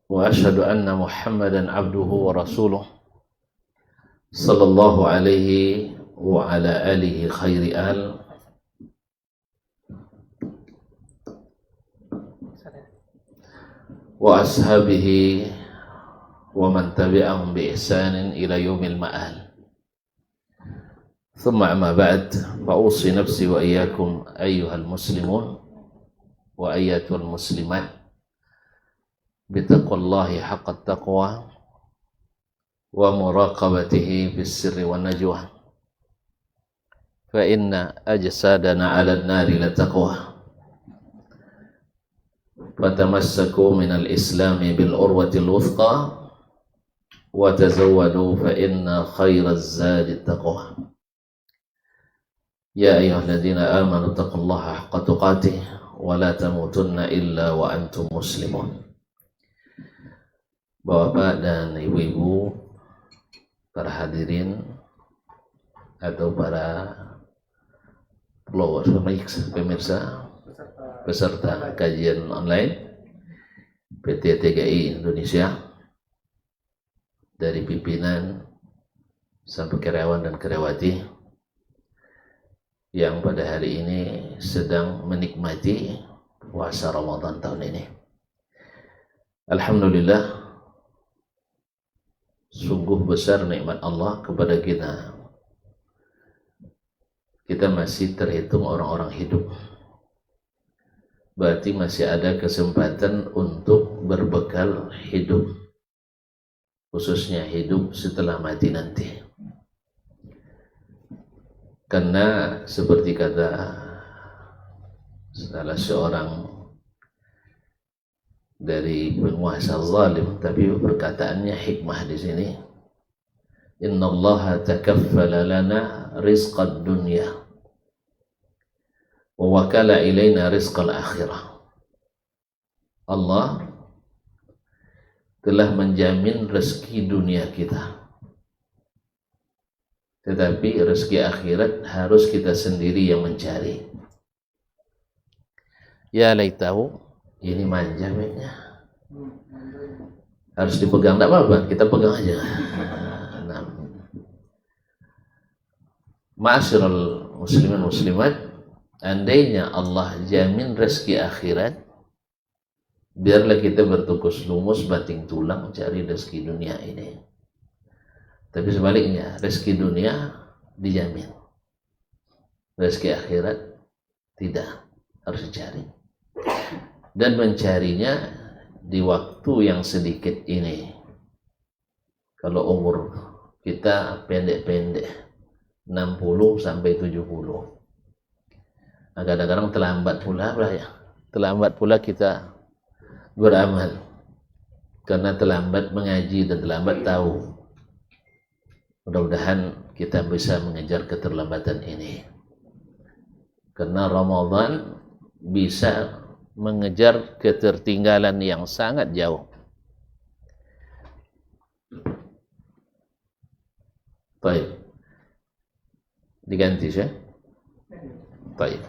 وأشهد أن محمدا عبده ورسوله صلى الله عليه وعلى آله خير آل وأصحابه ومن تبعهم بإحسان إلى يوم المآل. ثم أما بعد، فأوصي نفسي وإياكم أيها المسلمون وأيتها المسلمات بتقوى الله حق التقوى ومراقبته في السر والنجوى، فإن أجسادنا على النار لتقوى، فتمسكوا من الإسلام بالعروة الوثقى وتزودوا فإن خير الزاد التقوى. يا أيها الذين آمنوا اتقوا الله حق تقاته ولا تموتن إلا وأنتم مسلمون. Bapak dan ibu-ibu, para hadirin atau para followers, pemirsa, peserta kajian online PT TGI Indonesia, dari pimpinan sampai karyawan dan karyawati yang pada hari ini sedang menikmati puasa Ramadan tahun ini. Alhamdulillah, sungguh besar nikmat Allah kepada kita. Kita masih terhitung orang-orang hidup. Berarti masih ada kesempatan untuk berbekal hidup, khususnya hidup setelah mati nanti. Karena seperti kata salah seorang dari penguasa zalim, tapi perkataannya hikmah di sini. Innallaha takaffala lana rizqad dunya wa wakala ilaina rizqal akhirah. Allah telah menjamin rezeki dunia kita, tetapi rezeki akhirat harus kita sendiri yang mencari. Ya laitahu, ini manja mainnya, harus dipegang, tak apa-apa, kita pegang aja. Nah, ma'asyiral muslimin muslimat, andainya Allah jamin rezeki akhirat, biarlah kita bertukus lumus banting tulang cari rezeki dunia ini. Tapi sebaliknya, rezeki dunia dijamin, rezeki akhirat tidak, harus dicari. Dan mencarinya di waktu yang sedikit ini. Kalau umur kita pendek-pendek, 60 sampai 70. Nah, kadang-kadang terlambat pula kita beramal, karena terlambat mengaji dan terlambat tahu. Mudah-mudahan kita bisa mengejar keterlambatan ini, karena Ramadan bisa mengejar ketertinggalan yang sangat jauh. Baik, diganti ya. Baik.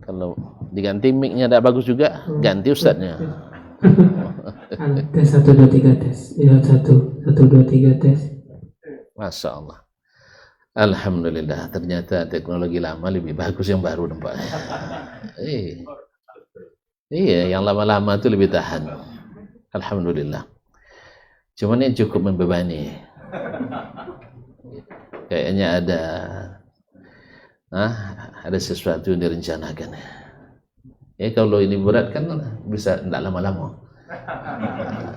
Kalau diganti mic-nya tidak bagus juga, ganti ustadznya. Tes 1 2 3 tes. Ya 1 2 3 tes. Masya Allah. Alhamdulillah, ternyata teknologi lama lebih bagus yang baru nampaknya. Iya, yang lama-lama itu lebih tahan. Alhamdulillah. Cuman ini cukup membebani. Kayaknya ada sesuatu yang direncanakan. Kalau ini berat kan bisa tidak lama-lama.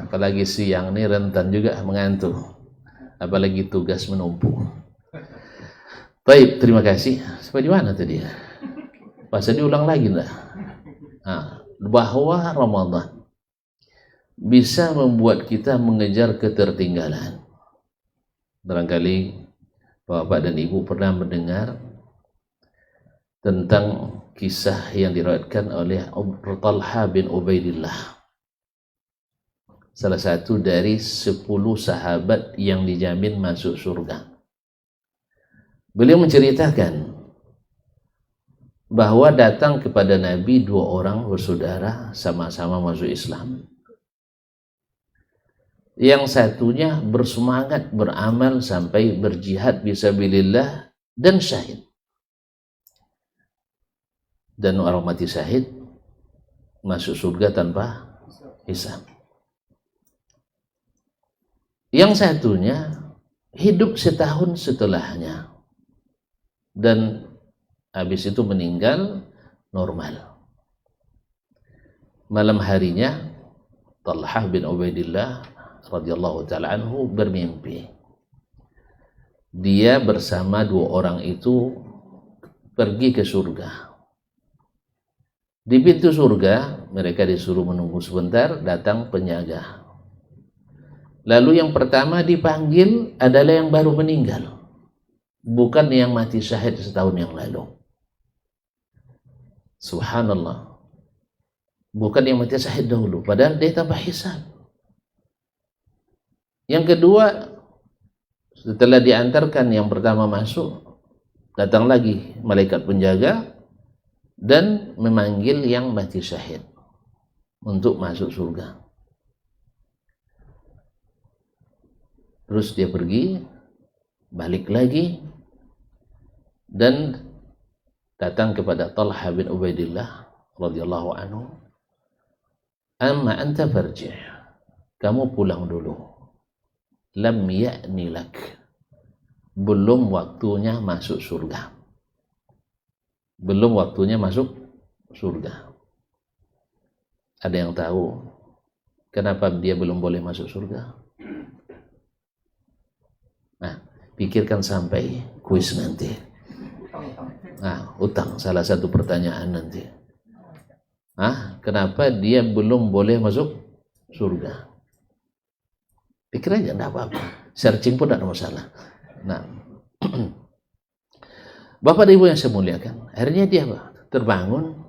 Apalagi siang ini rentan juga mengantuk, apalagi tugas menumpuk. Baik, terima kasih. Sampai di mana tadi? Masa diulang lagi enggak? Bahwa Ramadan bisa membuat kita mengejar ketertinggalan. Barangkali Bapak dan Ibu pernah mendengar tentang kisah yang diriwayatkan oleh Talha bin Ubaidillah, salah satu dari 10 sahabat yang dijamin masuk surga. Beliau menceritakan bahwa datang kepada Nabi dua orang bersaudara sama-sama masuk Islam. Yang satunya bersemangat beramal sampai berjihad fisabilillah dan syahid. Dan orang mati syahid masuk surga tanpa hisab. Yang satunya hidup setahun setelahnya dan habis itu meninggal normal. Malam harinya Talhah bin Ubaidillah radhiyallahu ta'ala anhu bermimpi. Dia bersama dua orang itu pergi ke surga. Di pintu surga mereka disuruh menunggu sebentar, datang penjaga. Lalu yang pertama dipanggil adalah yang baru meninggal, bukan yang mati syahid setahun yang lalu. Subhanallah. Bukan yang mati syahid dahulu, padahal dia tanpa hisab. Yang kedua, setelah diantarkan yang pertama masuk, datang lagi malaikat penjaga dan memanggil yang mati syahid untuk masuk surga. Terus dia pergi, balik lagi dan datang kepada Talha bin Ubaidillah radhiyallahu anhu. Amma anta farji', kamu pulang dulu. Lam ya'ni lak, belum waktunya masuk surga. Belum waktunya masuk surga. Ada yang tahu kenapa dia belum boleh masuk surga? Nah, pikirkan sampai kuis nanti. Nah, utang salah satu pertanyaan nanti. Kenapa dia belum boleh masuk surga? Pikir aja, enggak apa-apa. Searching pun tidak ada masalah. Nah, Bapak dan Ibu yang saya muliakan, akhirnya dia terbangun.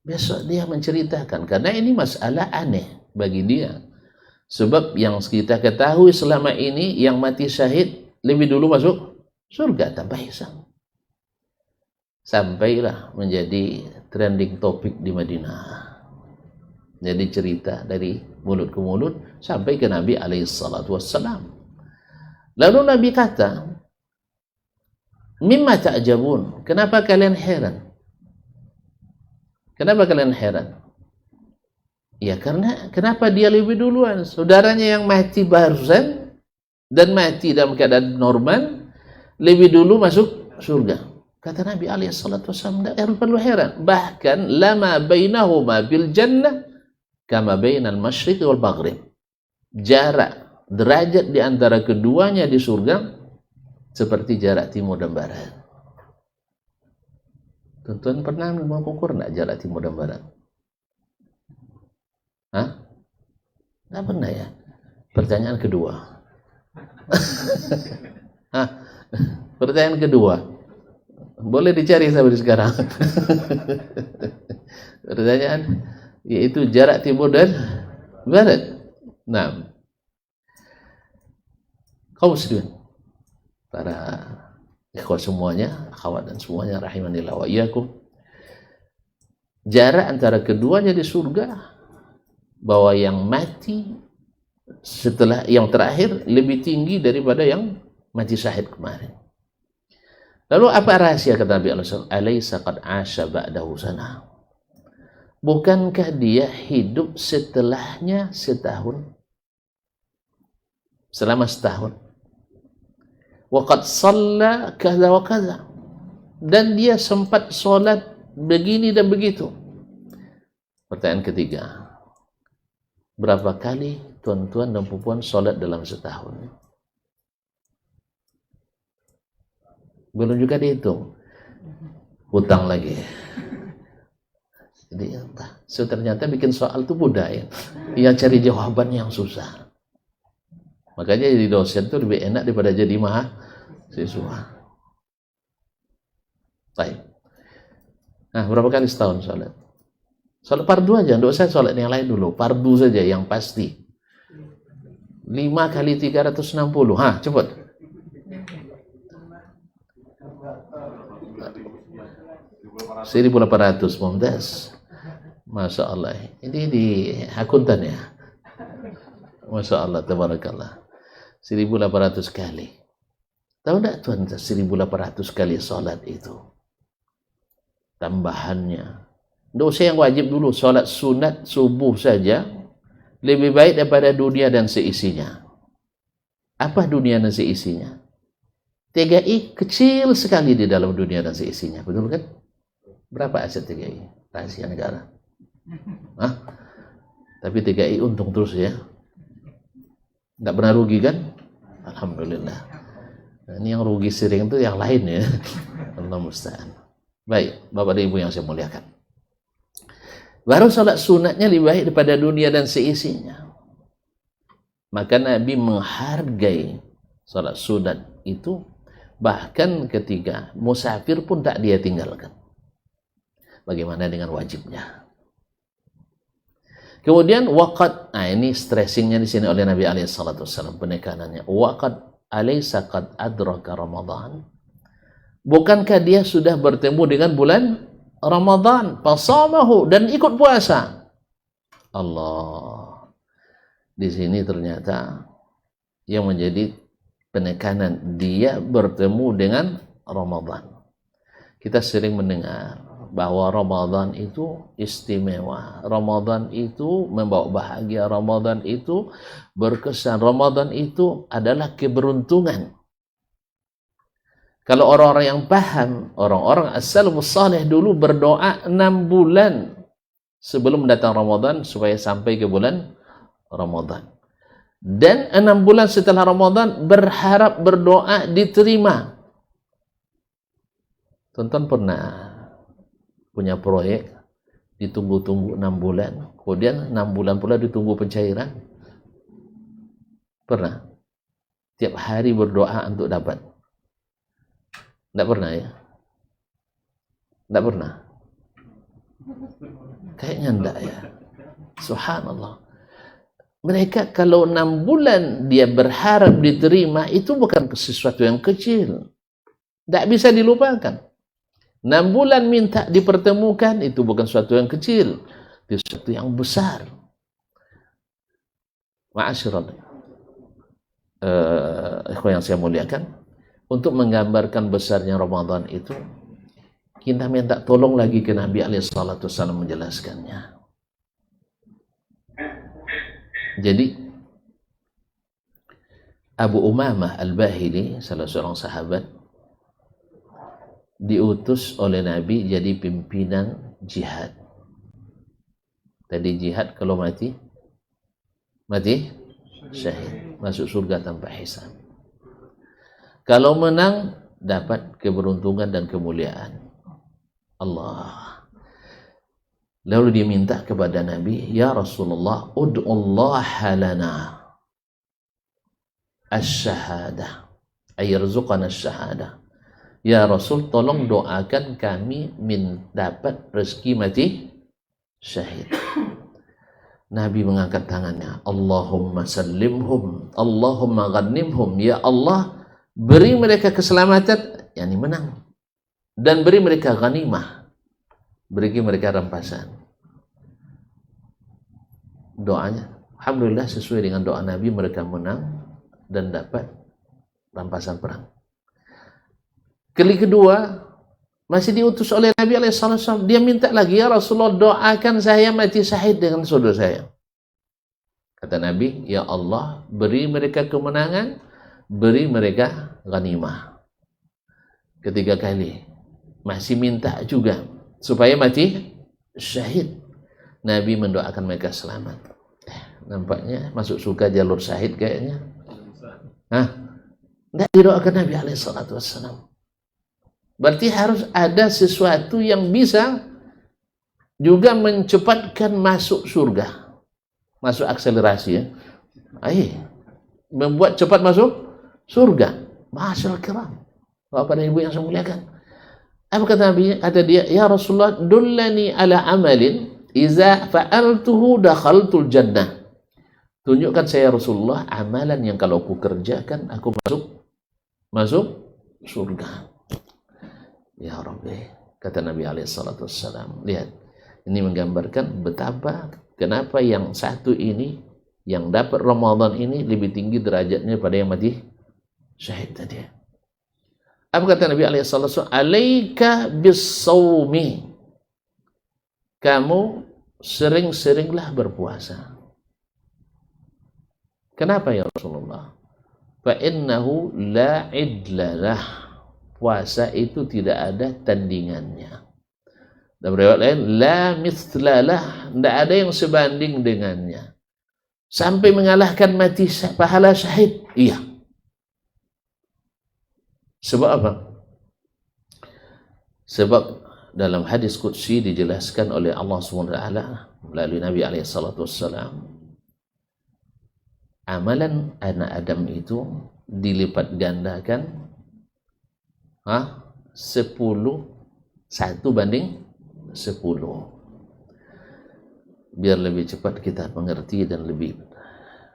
Besok dia menceritakan, karena ini masalah aneh bagi dia. Sebab yang kita ketahui selama ini, yang mati syahid lebih dulu masuk surga tanpa hisab. Sampailah menjadi trending topik di Madinah. Jadi cerita dari mulut ke mulut sampai ke Nabi alaihissalatu wassalam. Lalu Nabi kata, mimma ta'jabun, kenapa kalian heran? Kenapa kalian heran? Ya karena kenapa dia lebih duluan? Saudaranya yang mati barusan dan mati dalam keadaan normal lebih dulu masuk surga. Kata Nabi alaihissalatu wassalam, tidak perlu heran. Bahkan lama bainahuma bil jannah kama bainal masyriq wal maghrib. Jarak derajat di antara keduanya di surga seperti jarak timur dan barat. Tuan-tuan pernah mengukur enggak jarak timur dan barat? Enggak pernah ya? Pertanyaan kedua. Pertanyaan kedua. Boleh dicari sampai sekarang. Pertanyaan yaitu jarak timur dan barat. Nah, kaum muslimin, para ikhwah semuanya, akhwat dan semuanya rahimanillah wa iyyakum. Jarak antara keduanya di surga, bahwa yang mati setelah yang terakhir lebih tinggi daripada yang mati syahid kemarin. Lalu apa rahasia kata Nabi SAW? Alaysa qad asha ba'dahu sana. Bukankah dia hidup setelahnya setahun? Selama setahun. Wa qad shalla kaza wa kaza. Dan dia sempat sholat begini dan begitu. Pertanyaan ketiga. Berapa kali tuan-tuan dan puan sholat dalam setahun? Belum juga dihitung. Hutang lagi. Jadi ternyata bikin soal itu mudah ya. Yang cari jawaban yang susah. Makanya jadi dosen itu lebih enak daripada jadi mahasiswa. Baik. Nah, berapa kali setahun sholat? Sholat fardu aja, tidak usah sholat yang lain dulu. Fardu saja yang pasti. 5 kali 360. Cepat. 1.800, Mumtaz. Masya Allah. Ini di akuntan ya. Masya Allah, tabarakallah. 1.800 kali. Tahu enggak tuan, 1.800 kali salat itu tambahannya. Nggak usah yang wajib dulu, salat sunat subuh saja lebih baik daripada dunia dan seisinya. Apa dunia dan seisinya? TGI kecil sekali di dalam dunia dan seisinya, betul kan? Berapa aset TGI? Rahasia negara. Hah? Tapi TGI untung terus ya. Nggak pernah rugi kan? Alhamdulillah. Nah, ini yang rugi sering itu yang lain ya. Allah musta'an. Baik, Bapak dan Ibu yang saya muliakan. Baru salat sunatnya lebih baik daripada dunia dan seisinya. Maka Nabi menghargai salat sunat itu, bahkan ketika musafir pun tak dia tinggalkan. Bagaimana dengan wajibnya? Kemudian waqad, ini stressingnya di sini oleh Nabi alaihi salatu wasallam, penekanannya. Waqad alaysa qad adraka Ramadan. Bukankah dia sudah bertemu dengan bulan Ramadan, fasamahu, dan ikut puasa? Allah. Di sini ternyata yang menjadi penekanan, dia bertemu dengan Ramadan. Kita sering mendengar bahwa Ramadan itu istimewa, Ramadan itu membawa bahagia, Ramadan itu berkesan, Ramadan itu adalah keberuntungan. Kalau orang-orang yang paham, orang-orang as-salafus salih dulu berdoa 6 bulan sebelum datang Ramadan supaya sampai ke bulan Ramadan. Dan 6 bulan setelah Ramadan berharap berdoa diterima. Tonton pernah punya proyek ditunggu-tunggu 6 bulan, kemudian 6 bulan pula ditunggu pencairan? Pernah? Tiap hari berdoa untuk dapat? Tidak pernah ya? Tidak pernah? Kayaknya tidak ya. Subhanallah. Mereka kalau 6 bulan dia berharap diterima, itu bukan sesuatu yang kecil. Tidak bisa dilupakan. 6 bulan minta dipertemukan, itu bukan sesuatu yang kecil. Itu sesuatu yang besar. Ma'asyiral ikhwan yang saya muliakan, untuk menggambarkan besarnya Ramadan itu, kita minta tolong lagi ke Nabi alaihi salatu wasallam menjelaskannya. Jadi Abu Umamah Al-Bahili, salah seorang sahabat, diutus oleh Nabi jadi pimpinan jihad. Tadi jihad kalau mati syahid, masuk surga tanpa hisab. Kalau menang dapat keberuntungan dan kemuliaan Allah. Lalu dia minta kepada Nabi, ya Rasulullah, ud'ullaha lana asy-syahadah, ay yarzuqana asy-syahadah. Ya Rasul, tolong doakan kami dapat rezeki mati syahid. Nabi mengangkat tangannya, Allahumma sallimhum, Allahumma ghanimhum, ya Allah, beri mereka keselamatan, yakni menang, dan beri mereka ghanimah, beri mereka rampasan. Doanya, alhamdulillah sesuai dengan doa Nabi, mereka menang dan dapat rampasan perang. Kali kedua masih diutus oleh Nabi SAW, dia minta lagi, ya Rasulullah, doakan saya mati syahid dengan saudara saya. Kata Nabi, ya Allah, beri mereka kemenangan, beri mereka ghanimah. Ketiga kali masih minta juga supaya mati syahid. Nabi mendoakan mereka selamat. Nampaknya masuk surga jalur syahid kayaknya. Tidak didoakan Nabi SAW. Berarti harus ada sesuatu yang bisa juga mencepatkan masuk surga, masuk akselerasi ya. Membuat cepat masuk surga. Masyaallah kiram, Bapak dan Ibu yang saya muliakan. Apa kata Nabi? Kata dia, ya Rasulullah, dullani ala amalin iza fa'altuhu dakhaltul jannah. Tunjukkan saya Rasulullah amalan yang kalau aku kerjakan aku masuk surga. Ya Rabbi, kata Nabi SAW. Lihat, ini menggambarkan betapa kenapa yang satu ini, yang dapat Ramadan ini lebih tinggi derajatnya pada yang mati syahid tadi. Apa kata Nabi SAW? Alaika bis-sawmi. Kamu sering-seringlah berpuasa. Kenapa ya Rasulullah? Fa innahu la idlalah. Puasa itu tidak ada tandingannya. Dan riwayat lain, la mithlalah, tidak ada yang sebanding dengannya. Sampai mengalahkan mati pahala syahid. Iya. Sebab apa? Sebab dalam hadis qudsi dijelaskan oleh Allah SWT melalui Nabi SAW, amalan anak Adam itu dilipat gandakan 10, 1 banding 10. Biar lebih cepat kita mengerti dan lebih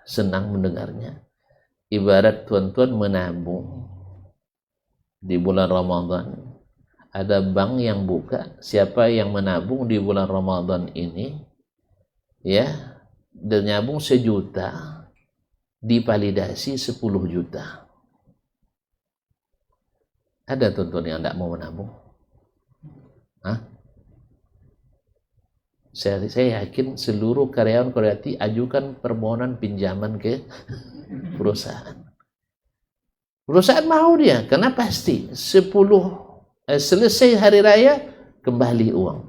senang mendengarnya. Ibarat tuan-tuan menabung di bulan Ramadan, ada bank yang buka, siapa yang menabung di bulan Ramadan ini, ya, dan nyabung 1 juta, dipalidasi 10 juta. Ada tuan-tuan yang tidak mau menabung? Saya yakin seluruh karyawan Koreati ajukan permohonan pinjaman ke perusahaan. Perusahaan mau dia, karena pasti 10 selesai hari raya kembali uang.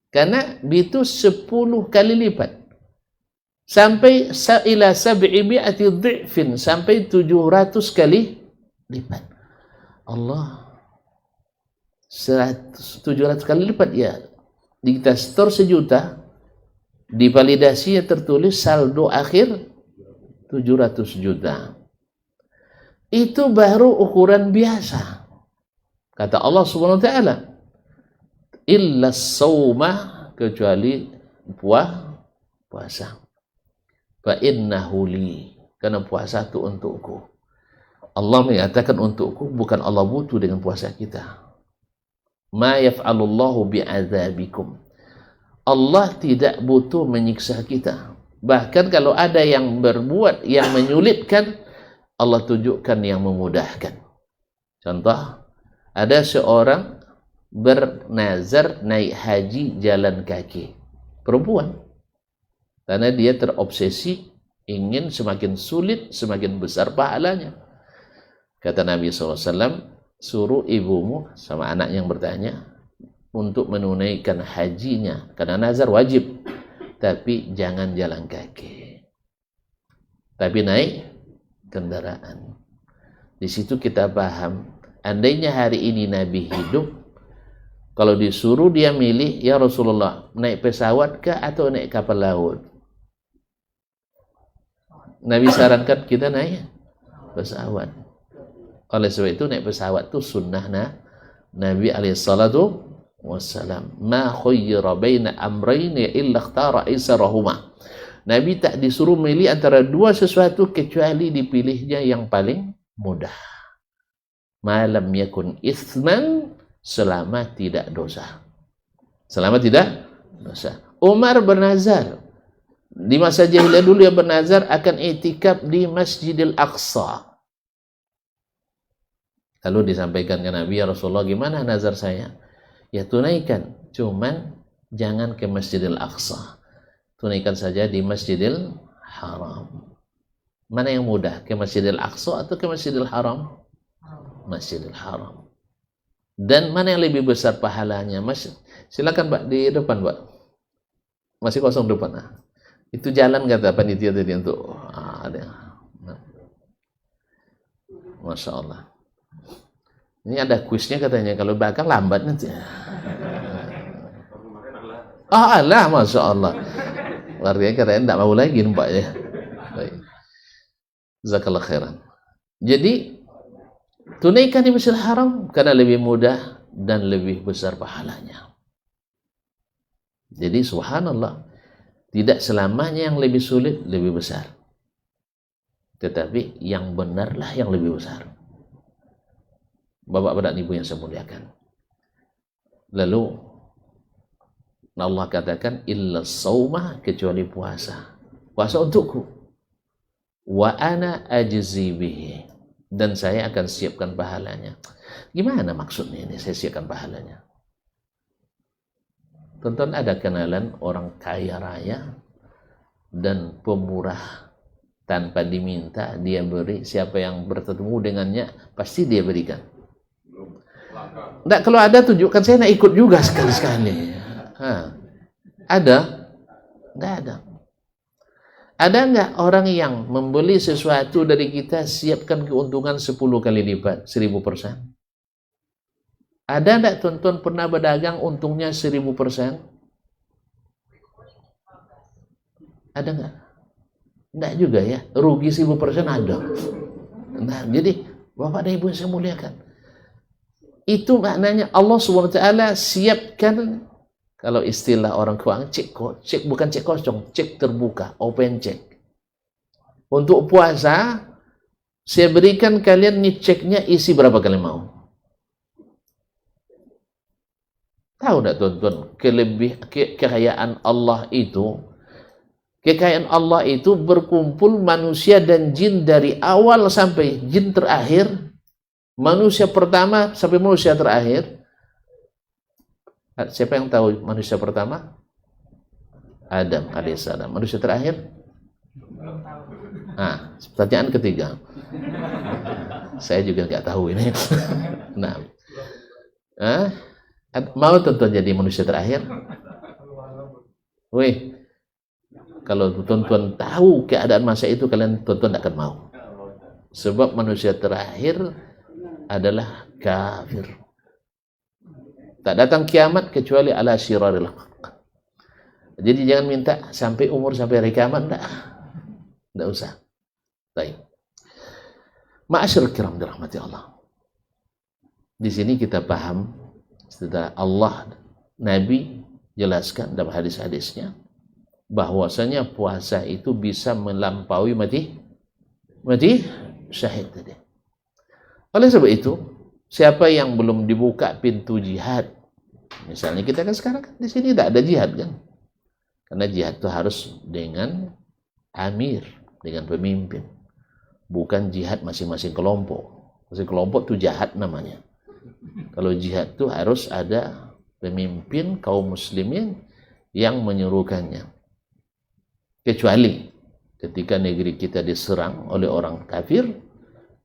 Karena itu 10 kali lipat. Sampai ila 700 dhifin, sampai 700 kali lipat. Allah, 700 kali lipat ya. Kita store 1 juta, divalidasinya tertulis saldo akhir 700 juta. Itu baru ukuran biasa. Kata Allah Subhanahu wa taala, illa shauma, kecuali puasa. Fa innahu li, karena puasa itu untukku. Allah mengatakan untukku, bukan Allah butuh dengan puasa kita. Ma yaf'alullahu bi'adzabikum. Allah tidak butuh menyiksa kita. Bahkan kalau ada yang berbuat yang menyulitkan, Allah tunjukkan yang memudahkan. Contoh, ada seorang bernazar naik haji jalan kaki. Perempuan. Karena dia terobsesi ingin semakin sulit, semakin besar pahalanya. Kata Nabi SAW, suruh ibumu sama anak yang bertanya untuk menunaikan hajinya. Karena nazar wajib. Tapi jangan jalan kaki. Tapi naik kendaraan. Di situ kita paham, andainya hari ini Nabi hidup, kalau disuruh dia milih, ya Rasulullah, naik pesawat kah atau naik kapal laut? Nabi sarankan kita naik pesawat. Oleh sebab itu naik pesawat itu sunnah Nabi alaihissalatu wassalam. Ma khuyyira baina amrayni illa ikhtara aisarahuma. Nabi tak disuruh milih antara dua sesuatu kecuali dipilihnya yang paling mudah. Malam yakun itsman, selama tidak dosa. Selama tidak dosa. Umar bernazar. Di masa jahiliyah dulu dia bernazar akan iktikaf di Masjidil Aqsa. Lalu disampaikan ke Nabi, ya Rasulullah, gimana nazar saya? Ya tunaikan, cuman jangan ke Masjidil Aqsa. Tunaikan saja di Masjidil Haram. Mana yang mudah? Ke Masjidil Aqsa atau ke Masjidil Haram? Masjidil Haram. Dan mana yang lebih besar pahalanya? Silakan Pak, di depan Pak. Masih kosong depan. Itu jalan kata panitia tadi untuk ada. Masya Allah. Ini ada kuisnya katanya, kalau belakang lambat nanti. Allah, Masya Allah. Artinya katanya tidak mau lagi Pak ya. Baik. Jazakallah khairan. Jadi tunaikan di Masjidil Haram karena lebih mudah dan lebih besar pahalanya. Jadi subhanallah, tidak selamanya yang lebih sulit lebih besar. Tetapi yang benarlah yang lebih besar. Bapak dan Ibu yang saya muliakan. Lalu Allah katakan illa saumah, kecuali puasa. Puasa untukku. Wa ana ajzi bihi, dan saya akan siapkan pahalanya. Gimana maksudnya ini saya siapkan pahalanya? Tonton, ada kenalan orang kaya raya dan pemurah, tanpa diminta dia beri. Siapa yang bertemu dengannya pasti dia berikan. Nggak, kalau ada tunjukkan, saya nak ikut juga sekali-sekali. Ada? Nggak ada. Ada nggak orang yang membeli sesuatu dari kita, siapkan keuntungan 10 kali lipat, 1000%? Ada nggak tuan-tuan pernah berdagang untungnya 1000%? Ada nggak? Nggak juga ya, rugi 1000% ada. Nah, jadi Bapak dan Ibu yang saya muliakan, itu maknanya Allah SWT siapkan. Kalau istilah orang keuangan, cek bukan cek kosong, cek terbuka, open cek. Untuk puasa, saya berikan kalian nih ceknya, isi berapa kalian mau. Tahu enggak tuan-tuan, kekayaan Allah itu, kekayaan Allah itu berkumpul manusia dan jin dari awal sampai jin terakhir, manusia pertama sampai manusia terakhir. Siapa yang tahu manusia pertama? Adam alaihissalam. Manusia terakhir? Pertanyaan ketiga. Saya juga nggak tahu ini. Nah, mau tonton jadi manusia terakhir? Wih, kalau tonton tahu keadaan masa itu, kalian tonton akan mau. Sebab manusia terakhir adalah kafir. Tak datang kiamat kecuali ala syiraril haq. Jadi jangan minta sampai umur, sampai hari kiamat, enggak usah. Baik. Ma'asyarul kiram dirahmati Allah. Di sini kita paham setelah Allah, Nabi jelaskan dalam hadis-hadisnya bahwasanya puasa itu bisa melampaui mati syahid tadi. Oleh sebab itu, siapa yang belum dibuka pintu jihad, misalnya kita kan sekarang di sini tidak ada jihad kan, karena jihad itu harus dengan amir, dengan pemimpin, bukan jihad masing-masing kelompok. Masing kelompok itu jahat namanya. Kalau jihad itu harus ada pemimpin kaum muslimin yang menyuruhkannya. Kecuali ketika negeri kita diserang oleh orang kafir,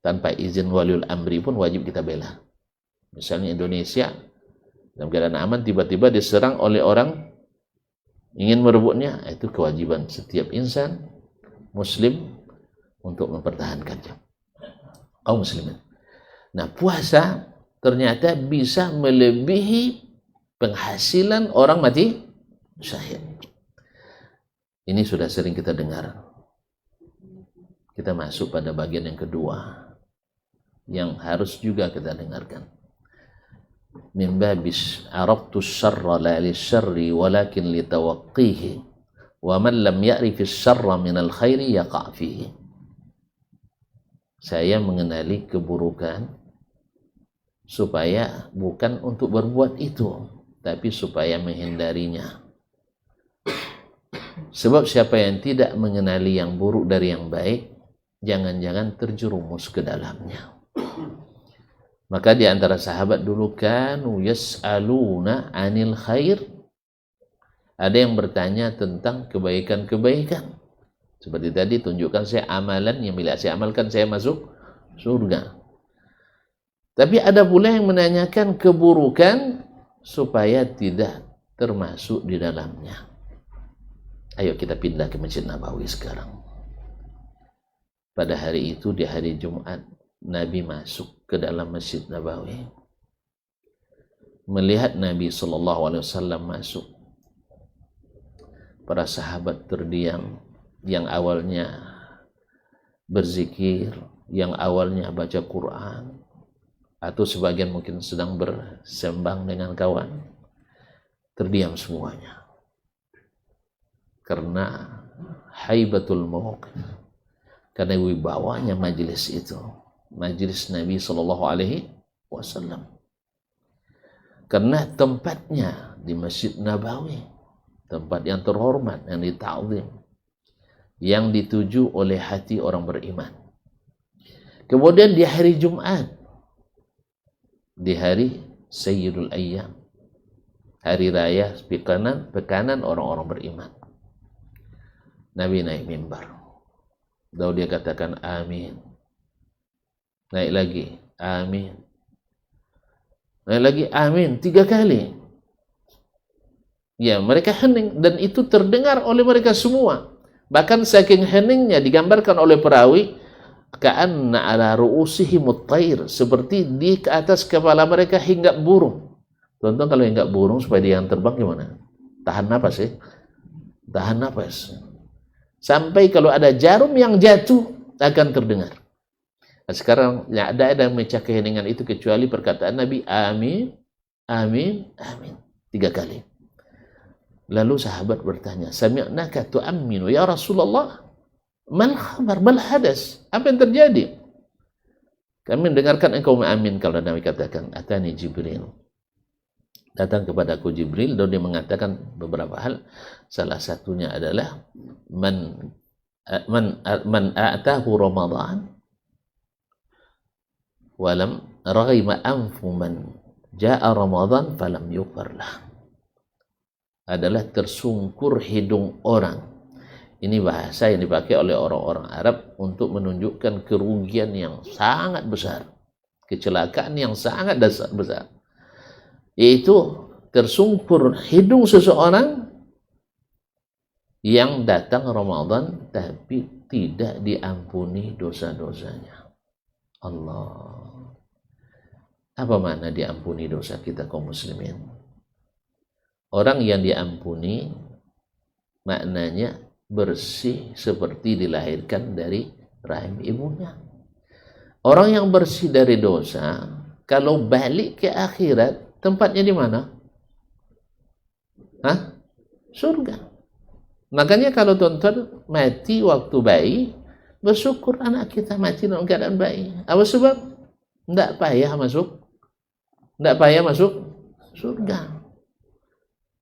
tanpa izin waliul amri pun wajib kita bela. Misalnya Indonesia dalam keadaan aman, tiba-tiba diserang oleh orang ingin merebutnya, itu kewajiban setiap insan muslim untuk mempertahankannya, kaum muslimin. Nah, puasa ternyata bisa melebihi penghasilan orang mati syahid. Ini sudah sering kita dengar. Kita masuk pada bagian yang kedua, yang harus juga kita dengarkan. Min babis arabtu syarra la li syarri walakin li tawaqqihi wa man lam ya'rif syarra min al khairi yaqa' fihi. Saya mengenali keburukan supaya bukan untuk berbuat itu, tapi supaya menghindarinya. Sebab siapa yang tidak mengenali yang buruk dari yang baik, jangan-jangan terjerumus ke dalamnya. Maka di antara sahabat dulu kanu yas'aluna 'anil khair. Ada yang bertanya tentang kebaikan-kebaikan. Seperti tadi, tunjukkan saya amalan yang bila saya amalkan saya masuk surga. Tapi ada pula yang menanyakan keburukan supaya tidak termasuk di dalamnya. Ayo kita pindah ke Masjid Nabawi sekarang. Pada hari itu, di hari Jumat, Nabi masuk ke dalam Masjid Nabawi. Melihat Nabi SAW masuk, para sahabat terdiam. Yang awalnya berzikir, yang awalnya baca Quran, atau sebagian mungkin sedang bersembang dengan kawan, terdiam semuanya. Karena haibatul mawqif, karena wibawanya majelis itu, majelis Nabi SAW. Karena tempatnya di Masjid Nabawi, tempat yang terhormat, yang dita'zim, yang dituju oleh hati orang beriman. Kemudian di hari Jumat, di hari Sayyidul Ayyam, hari raya pekanan orang-orang beriman, Nabi naik mimbar. Lalu dia katakan amin. Naik lagi, amin. Naik lagi, amin. 3 kali. Ya, mereka hening. Dan itu terdengar oleh mereka semua. Bahkan saking heningnya digambarkan oleh perawi, ka'anna ala ru'usihimut tair. Seperti di ke atas kepala mereka hinggap burung. Tonton kalau hinggap burung supaya dia yang terbang gimana? Tahan napas ya. Tahan napas. Sampai kalau ada jarum yang jatuh akan terdengar. Nah, sekarang tidak ada yang memecah keheningan itu kecuali perkataan Nabi amin, amin, amin 3 kali. Lalu sahabat bertanya, sami'naka tu'amminu ya Rasulullah, mal khabar, mal hadas, apa yang terjadi? Kami mendengarkan engkau mengamin. Kalau Nabi katakan atani Jibril, datang kepadaku Jibril, dan dia mengatakan beberapa hal. Salah satunya adalah man a'tahu Ramadan walam raghima anfu man ja'a Ramadan falam yughfarlah. Adalah tersungkur hidung orang. Ini bahasa yang dipakai oleh orang-orang Arab untuk menunjukkan kerugian yang sangat besar, kecelakaan yang sangat besar, yaitu tersungkur hidung seseorang yang datang Ramadan tapi tidak diampuni dosa-dosanya. Allah. Apa makna diampuni dosa kita kaum muslimin? Orang yang diampuni maknanya bersih seperti dilahirkan dari rahim ibunya. Orang yang bersih dari dosa, kalau balik ke akhirat, tempatnya di mana? Hah? Surga. Makanya kalau tonton mati waktu bayi, bersyukur anak kita mati dalam keadaan bayi. Apa sebab? Tidak payah masuk surga.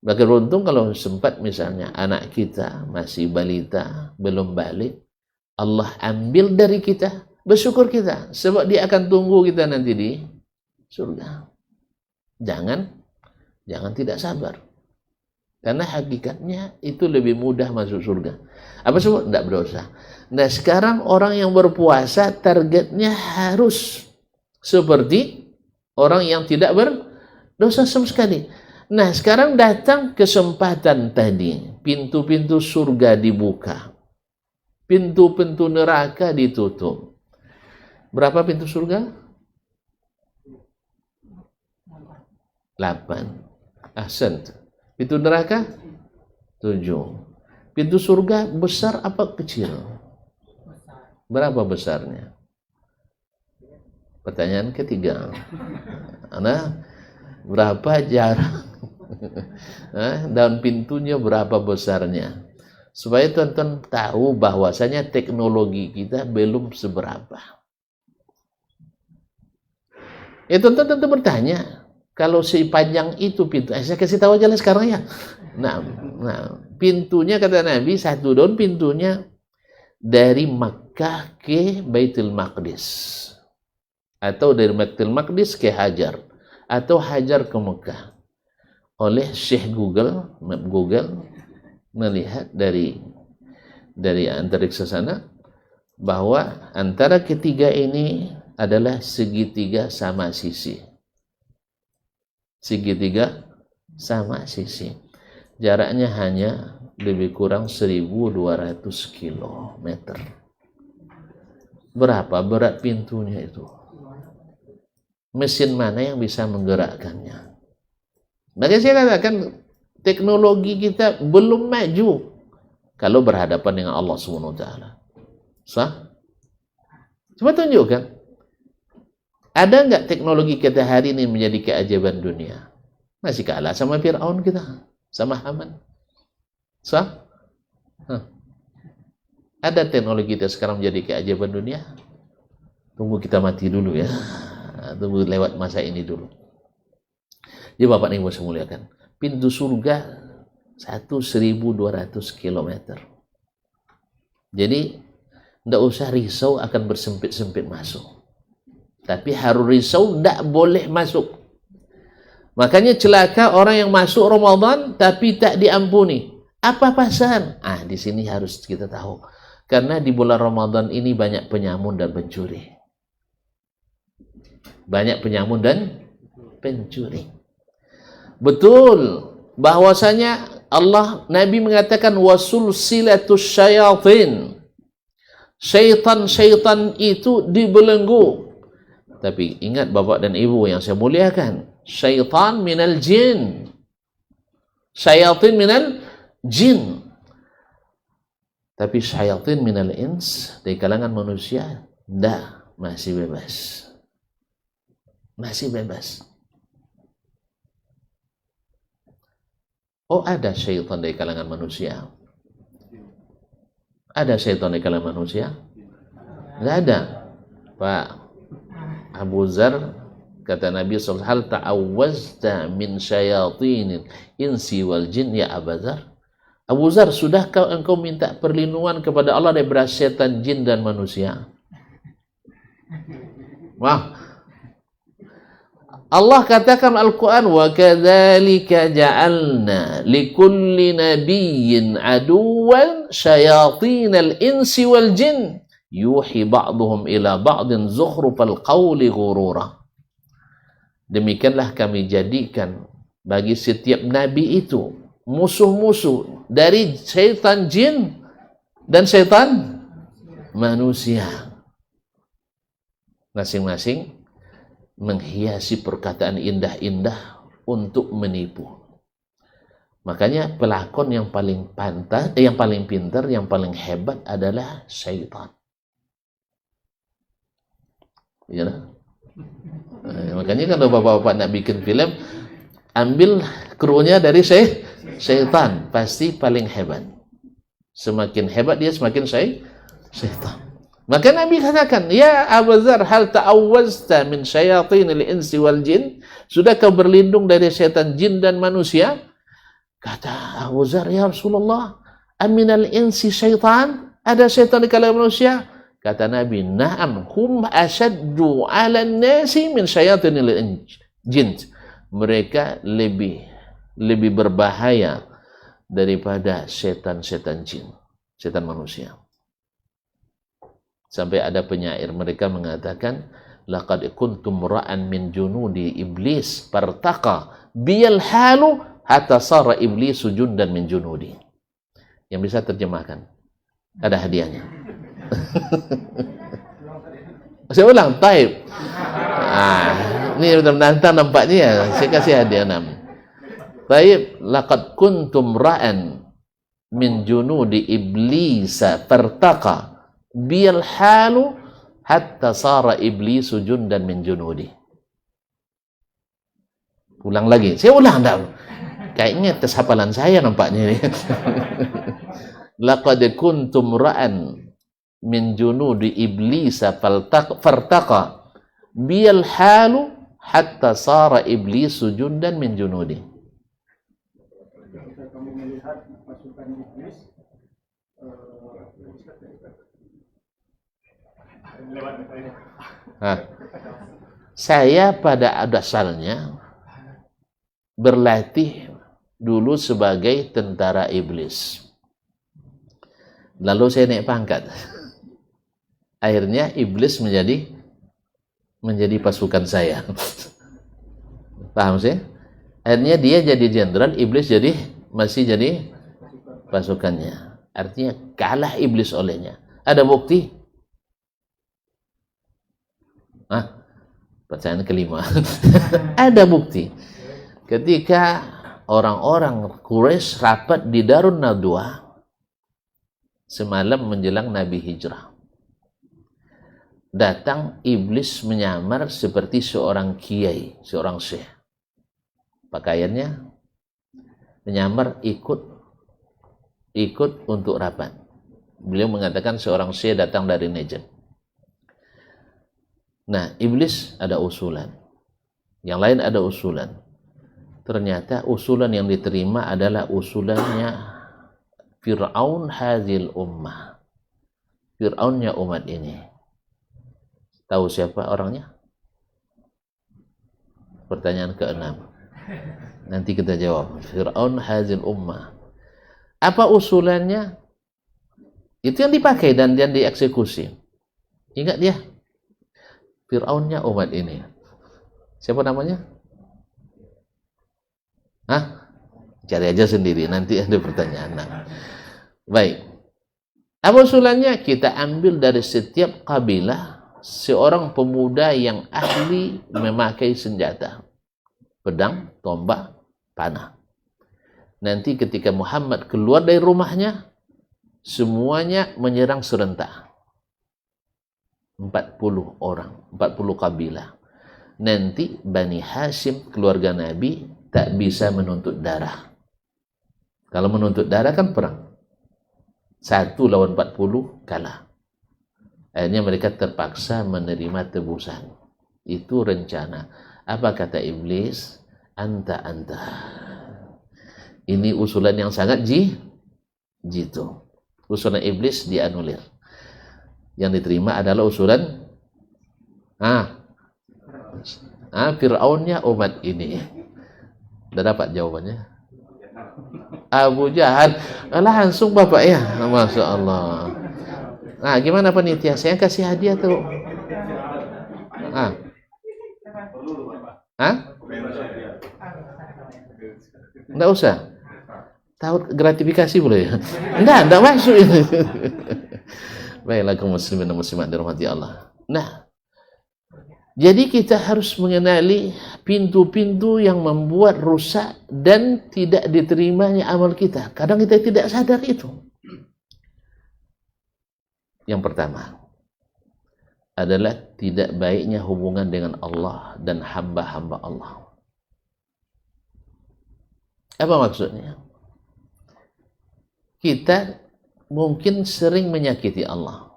Bahkan beruntung kalau sempat misalnya anak kita masih balita, belum balik, Allah ambil dari kita, bersyukur kita, sebab dia akan tunggu kita nanti di surga. Jangan tidak sabar. Karena hakikatnya itu lebih mudah masuk surga. Apa sebab? Tidak berdosa. Nah sekarang orang yang berpuasa targetnya harus seperti orang yang tidak berdosa sama sekali. Nah sekarang datang kesempatan tadi. Pintu-pintu surga dibuka. Pintu-pintu neraka ditutup. Berapa pintu surga? 8. Ahsan. Pintu neraka 7. Pintu surga besar apa kecil? Berapa besarnya? Pertanyaan ketiga. Nah, berapa jarak? Dan pintunya berapa besarnya? Supaya tuan-tuan tahu bahwasanya teknologi kita belum seberapa. Ya tuan-tuan tentu bertanya, kalau sepanjang itu pintu, saya kasih tahu aja lah sekarang ya. Nah, pintunya kata Nabi, 1 daun pintunya dari Makkah ke Baitul Maqdis, atau dari Baitul Maqdis ke Hajar, atau Hajar ke Mekah. Oleh Syekh Google, map Google, melihat dari antariksa sana bahwa antara ketiga ini adalah segitiga sama sisi. Segitiga sama sisi. Jaraknya hanya lebih kurang 1.200 kilometer. Berapa berat pintunya itu? Mesin mana yang bisa menggerakkannya? Makanya saya katakan teknologi kita belum maju kalau berhadapan dengan Allah Subhanahu wa taala. Sah? Coba tunjukkan. Ada nggak teknologi kita hari ini menjadi keajaiban dunia? Masih kalah sama Fir'aun kita, sama Haman. Sah? Ada teknologi kita sekarang menjadi keajaiban dunia? Tunggu kita mati dulu ya. Tunggu lewat masa ini dulu. Ya Bapak Ibu saya muliakan, pintu surga 1.200 kilometer. Jadi tidak usah risau akan bersempit-sempit masuk. Tapi harus risau tidak boleh masuk. Makanya celaka orang yang masuk Ramadan tapi tak diampuni. Apa pasal? Di sini harus kita tahu. Karena di bulan Ramadan ini banyak penyamun dan pencuri. Banyak penyamun dan pencuri. Betul bahwasanya Nabi mengatakan wasulsilatus syayatin. Syaitan-syaitan itu dibelenggu. Tapi ingat Bapak dan Ibu yang saya muliakan, syaitan minal jin. Syayatin minal jin. Tapi syayatin minal ins, dari kalangan manusia, tidak, masih bebas. Masih bebas. Oh, ada syaitan dari kalangan manusia? Ada syaitan dari kalangan manusia? Tidak ada. Pak Abu Zar kata Nabi SAW, hal ta'awwazta min syayatinil insi wal jin ya Abu Zar? Abu Zar, sudahkah engkau minta perlindungan kepada Allah daripada setan jin dan manusia? Wah, Allah katakan Al-Quran, وَكَذَلِكَ جَعَلْنَا لِكُلِّ نَبِيٍّ عَدُوًّا شَيَاطِينَ الْإِنسِ وَالْجِنِّ يُوحِي بَعْضُهُمْ إِلَى بَعْضٍ زُخْرُفَ الْقَوْلِ غُرُورًا. Demikianlah kami jadikan bagi setiap nabi itu musuh-musuh dari syaitan jin dan syaitan manusia. Masing-masing menghiasi perkataan indah-indah untuk menipu. Makanya pelakon yang paling pantas, yang paling pintar, yang paling hebat adalah syaitan. Ya. Makanya kalau bapak-bapak nak bikin film, ambil krunya dari syaitan, pasti paling hebat. Semakin hebat dia, semakin syaitan. Maka Nabi katakan, ya Abu Dzar, hal ta'awwazta min syayatinil insi wal jin? Sudah kau berlindung dari syaitan jin dan manusia? Kata Abu Dzar, ya Rasulullah, aminal insi syaitan? Ada syaitan di kalangan manusia? Kata Nabi, na'am, hum asyaddu 'alan nasi min syayatinil jin. Mereka lebih berbahaya daripada setan-setan jin, setan manusia. Sampai ada penyair mereka mengatakan, laqad kuntum ra'an min junudi iblis partaqa biyal halu hatta sara iblis jundan min junudi. Yang bisa terjemahkan, ada hadiahnya. Saya ulang, taib. Ini benar-benar nampaknya ya, saya kasih hadiah 6. Taib, laqad kuntum ra'an min junudi iblisa partaqa biyal halu hatta sara iblisu jundan min junudi. Ulang lagi, saya ulang dah. Kayaknya tes hafalan saya nampaknya ini. Laqad kuntum ra'an min junudi iblisa fartaqa biyal halu hatta sara iblisu jundan min junudi. Ketika kamu melihat pasukan iblis, saya pada dasarnya berlatih dulu sebagai tentara iblis. Lalu saya naik pangkat. Akhirnya iblis menjadi pasukan saya. Paham sih? Akhirnya dia jadi jenderal, iblis masih jadi pasukannya. Artinya kalah iblis olehnya. Ada bukti? Pertanyaan kelima. Ada bukti. Ketika orang-orang Quraisy rapat di Darun Nadwa semalam menjelang Nabi hijrah, datang iblis menyamar seperti seorang kiai, seorang syekh. Pakaiannya menyamar ikut untuk rapat. Beliau mengatakan seorang syekh datang dari Najd. Nah, iblis ada usulan. Yang lain ada usulan. ternyata usulan yang diterima adalah usulannya Fir'aun hazil ummah. Fir'aunnya umat ini. Tahu siapa orangnya? Pertanyaan ke-6. Nanti kita jawab. Fir'aun hazil ummah. Apa usulannya? Itu yang dipakai dan yang dieksekusi. Ingat dia. Fir'aunnya umat ini. Siapa namanya? Hah? Cari aja sendiri. Nanti ada pertanyaan. Nah. Baik. Apa usulannya? Kita ambil dari setiap kabilah seorang pemuda yang ahli memakai senjata. Pedang, tombak, panah. Nanti ketika Muhammad keluar dari rumahnya, semuanya menyerang serentak. 40 orang, 40 kabilah. Nanti Bani Hashim, keluarga Nabi, tak bisa menuntut darah. Kalau menuntut darah kan perang. 1 lawan 40 kalah. Akhirnya mereka terpaksa menerima tebusan. Itu rencana. Apa kata iblis? Anta. Ini usulan yang sangat jitu. Usulan iblis dianulir. Yang diterima adalah usulan Fir'aunnya umat ini. Udah dapat jawabannya? Abu Jahal. Langsung Bapak ya. Masya Allah. Nah, gimana panitia? Saya kasih hadiah tuh. Enggak usah. Tahu gratifikasi boleh ya? Enggak masuk ini. Baiklah kaum muslimin dan muslimat dirahmati Allah. Nah, jadi kita harus mengenali pintu-pintu yang membuat rusak dan tidak diterimanya amal kita. Kadang kita tidak sadar itu. Yang pertama adalah tidak baiknya hubungan dengan Allah dan hamba-hamba Allah. Apa maksudnya? Kita mungkin sering menyakiti Allah.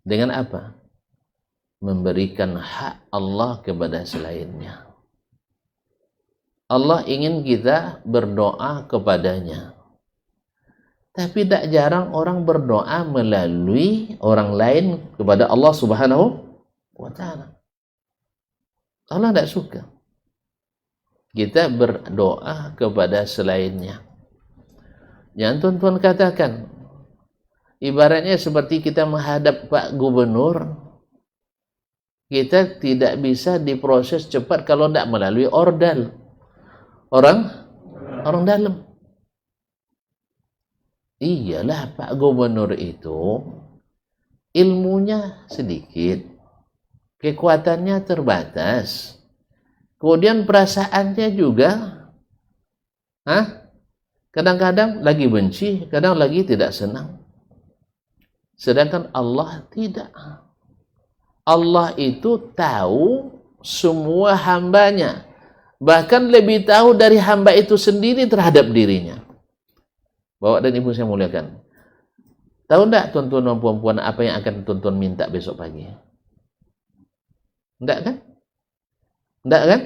Dengan apa? Memberikan hak Allah kepada selainnya. Allah ingin kita berdoa kepadanya. Tapi tak jarang orang berdoa melalui orang lain kepada Allah Subhanahu wa ta'ala. Allah tidak suka kita berdoa kepada selainnya. Jangan tuan-tuan katakan, ibaratnya seperti kita menghadap Pak Gubernur, kita tidak bisa diproses cepat kalau tidak melalui ordal. Orang dalam. Iyalah Pak Gubernur itu ilmunya sedikit, kekuatannya terbatas, kemudian perasaannya juga kadang-kadang lagi benci, kadang lagi tidak senang. Sedangkan Allah tidak. Allah itu tahu semua hambanya, bahkan lebih tahu dari hamba itu sendiri terhadap dirinya. Bapak dan Ibu saya muliakan, tahu enggak tuan-tuan dan puan-puan apa yang akan tuan-tuan minta besok pagi? Enggak kan? Enggak kan?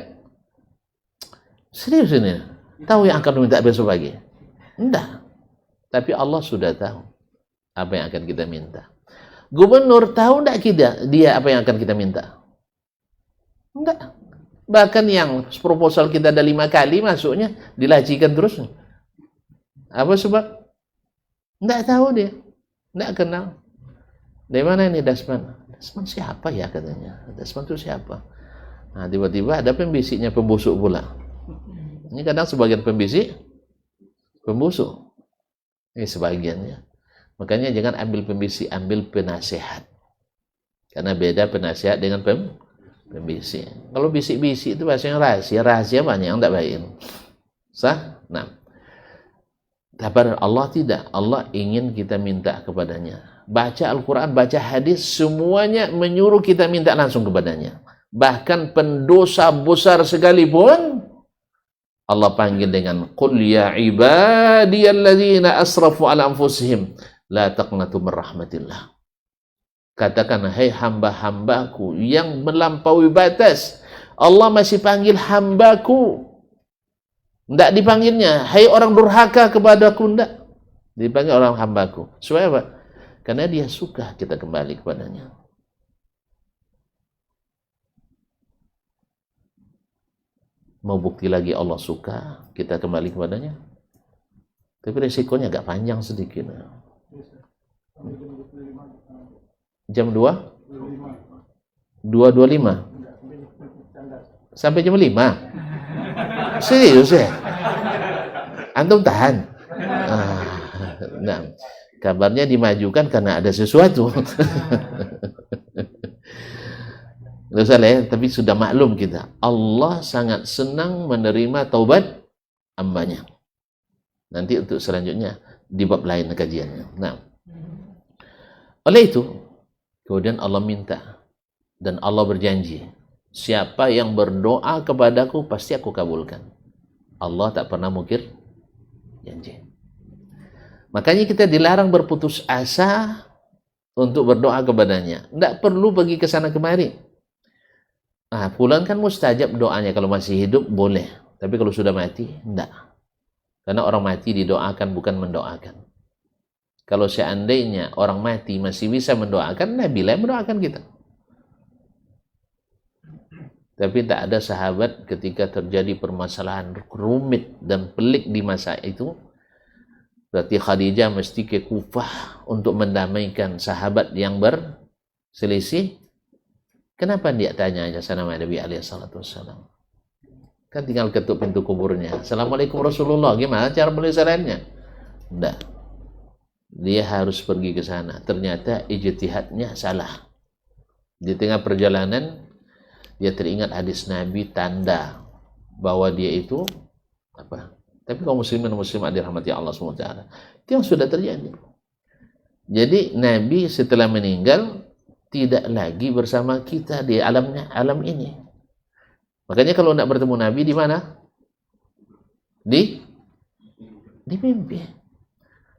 Serius ini? Tahu yang akan minta besok pagi? Enggak. Tapi Allah sudah tahu apa yang akan kita minta. Gubernur tahu enggak dia apa yang akan kita minta? Enggak. Bahkan yang proposal kita ada 5 kali masuknya dilacikan terus. Apa sebab? Enggak tahu dia. Enggak kenal. Dari mana ini Dasman? Dasman siapa ya katanya? Dasman itu siapa? Nah, tiba-tiba ada pembisiknya pembusuk pula. Ini kadang sebagian pembisik pembusuk. Ini sebagiannya. Makanya jangan ambil pembisik, ambil penasehat. Karena beda penasehat dengan pembisik. Kalau bisik-bisik itu bahasanya rahasia. Rahasia banyak yang tak baik. Sah? Nah. Tapi Allah tidak. Allah ingin kita minta kepadanya. Baca Al-Quran, baca hadis, semuanya menyuruh kita minta langsung kepadanya. Bahkan pendosa besar sekalipun, Allah panggil dengan Qul ya ibadiyalladzina asrafu ala anfusihim la taqnatu min rahmatillah. Katakan, hai hamba-hambaku yang melampaui batas, Allah masih panggil hambaku. Tidak dipanggilnya, hai orang durhaka kepadaku, tidak. Dipanggil orang hambaku. Supaya apa? Karena dia suka kita kembali kepadanya. Mau bukti lagi Allah suka kita kembali kepadanya. Tapi resikonya agak panjang sedikit. Jam 2? 2.25? Sampai jam 5? Serius ya? Antum tahan? Nah, kabarnya dimajukan karena ada sesuatu. Nggak usah lah ya, tapi sudah maklum kita. Allah sangat senang menerima taubat hambanya. Nanti untuk selanjutnya di bab lain kajiannya. Nah, oleh itu, kemudian Allah minta dan Allah berjanji, siapa yang berdoa kepadaku pasti aku kabulkan. Allah tak pernah mungkir janji. Makanya kita dilarang berputus asa untuk berdoa kepadanya. Tidak perlu pergi ke sana kemari. Nah, pulang kan mustajab doanya, kalau masih hidup boleh. Tapi kalau sudah mati, tidak. Karena orang mati didoakan bukan mendoakan. Kalau seandainya orang mati masih bisa mendoakan, Nabi lah yang mendoakan kita. Tapi tak ada sahabat ketika terjadi permasalahan rumit dan pelik di masa itu, berarti Khadijah mesti ke Kufah untuk mendamaikan sahabat yang berselisih. Kenapa dia tanya aja sama Nabi SAW? Kan tinggal ketuk pintu kuburnya. Assalamualaikum Rasulullah. Gimana cara penyelesaiannya? Tidak. Dia harus pergi ke sana. Ternyata ijtihadnya salah. Di tengah perjalanan dia teringat hadis Nabi, tanda bahwa dia itu apa? Tapi kaum muslimin dan muslimat dirahmati Allah SWT, itu yang sudah terjadi. Jadi Nabi setelah meninggal tidak lagi bersama kita di alam ini. Makanya kalau tidak bertemu Nabi di mana? Di mimpi.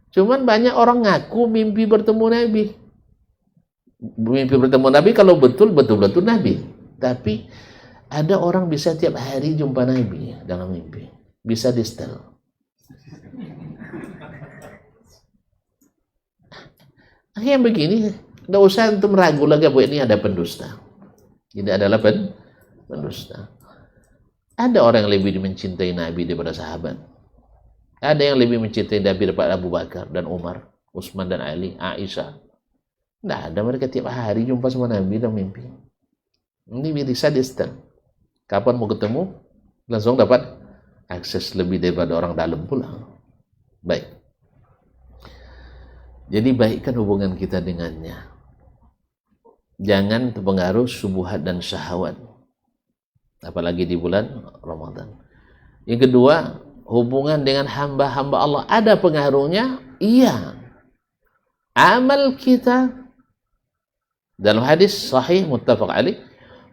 Cuman banyak orang ngaku mimpi bertemu Nabi. Mimpi bertemu Nabi kalau betul-betul Nabi. Tapi ada orang bisa tiap hari jumpa Nabi dalam mimpi. Bisa di setel. Yang begini, tidak usah untuk meragu lagi bahwa ini ada pendusta. Ini adalah pendusta. Ada orang yang lebih mencintai Nabi daripada sahabat. Ada yang lebih mencintai Nabi daripada Abu Bakar dan Umar, Utsman dan Ali, Aisyah. Tidak ada, mereka tiap hari jumpa sama Nabi dalam mimpi. Ini bisa di setel. Kapan mau ketemu, langsung dapat akses lebih daripada orang dalam pula. Baik. Jadi baikkan hubungan kita dengannya. Jangan terpengaruh syubhat dan syahwat. Apalagi di bulan Ramadan. Yang kedua, hubungan dengan hamba-hamba Allah ada pengaruhnya? Iya. Amal kita dalam hadis sahih muttafaq alaih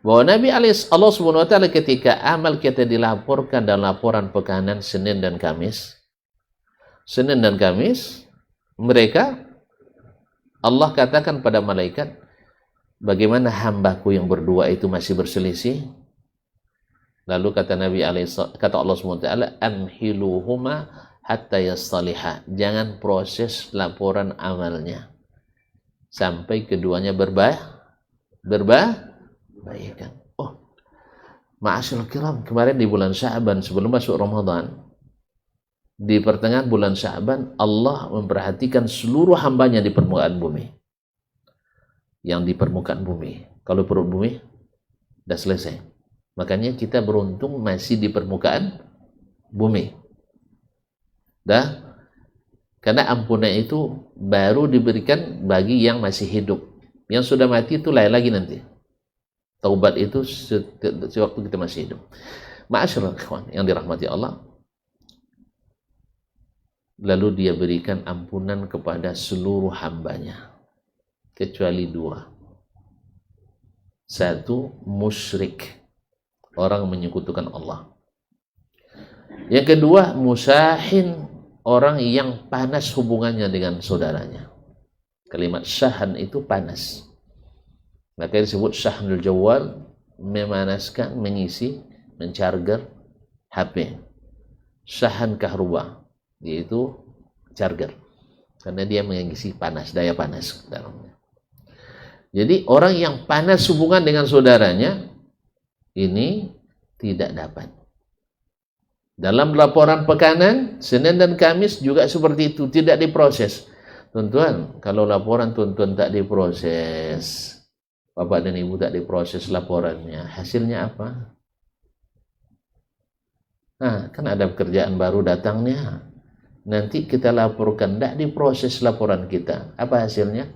bahwa Nabi Allah Subhanahu wa taala ketika amal kita dilaporkan dalam laporan pekanan Senin dan Kamis, mereka Allah katakan pada malaikat, bagaimana hambaku yang berdua itu masih berselisih? Lalu kata Allah SWT, amhiluhuma hatta yastaliha. Jangan proses laporan amalnya sampai keduanya berbaikan. Oh, ma'asyil kiram, kemarin di bulan Sya'ban sebelum masuk Ramadan, di pertengahan bulan Sya'ban, Allah memperhatikan seluruh hambanya di permukaan bumi. Yang di permukaan bumi. Kalau perut bumi sudah selesai. Makanya kita beruntung masih di permukaan bumi. Karena ampunan itu baru diberikan bagi yang masih hidup. Yang sudah mati itu lain lagi nanti. Taubat itu sewaktu kita masih hidup. Ma'asyiral ikhwan yang dirahmati Allah. Lalu dia berikan ampunan kepada seluruh hambanya. Kecuali dua. Satu, musyrik. Orang menyekutukan Allah. Yang kedua, musahin. Orang yang panas hubungannya dengan saudaranya. Kalimat syahan itu panas. Maka disebut syahnul jawal memanaskan, mengisi, mencharger HP. Syahan kahruba, yaitu charger. Karena dia mengisi panas, daya panas dalamnya. Jadi orang yang panas hubungan dengan saudaranya, ini tidak dapat. Dalam laporan pekanan, Senin dan Kamis juga seperti itu, tidak diproses. Tuan-tuan, kalau laporan tuan-tuan tak diproses, bapak dan ibu tak diproses laporannya, hasilnya apa? Nah, kan ada pekerjaan baru datangnya. Nanti kita laporkan, tak diproses laporan kita. Apa hasilnya?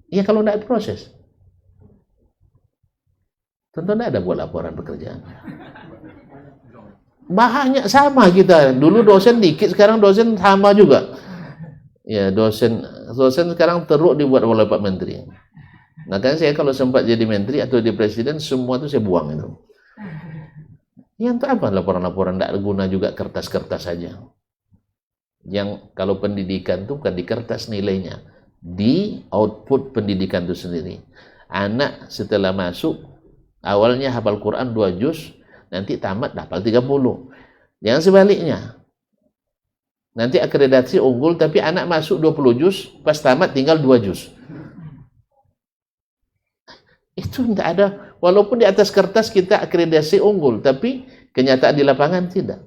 Ya kalau tak diproses. Tuan-tuan tak ada buat laporan pekerjaan. Banyak sama kita. Dulu dosen dikit, sekarang dosen sama juga. Ya, dosen sekarang teruk dibuat oleh Pak Menteri. Nah, kan saya kalau sempat jadi menteri atau di presiden, semua itu saya buang itu. Ya, untuk apa laporan-laporan tidak guna juga, kertas-kertas saja. Yang kalau pendidikan itu bukan di kertas nilainya, di output pendidikan itu sendiri. Anak setelah masuk, awalnya hafal Quran 2 juz, nanti tamat hafal 30. Jangan sebaliknya. Nanti akreditasi unggul, tapi anak masuk 20 juz, pas tamat tinggal 2 juz. Itu tidak ada, walaupun di atas kertas kita akreditasi unggul, tapi kenyataan di lapangan tidak.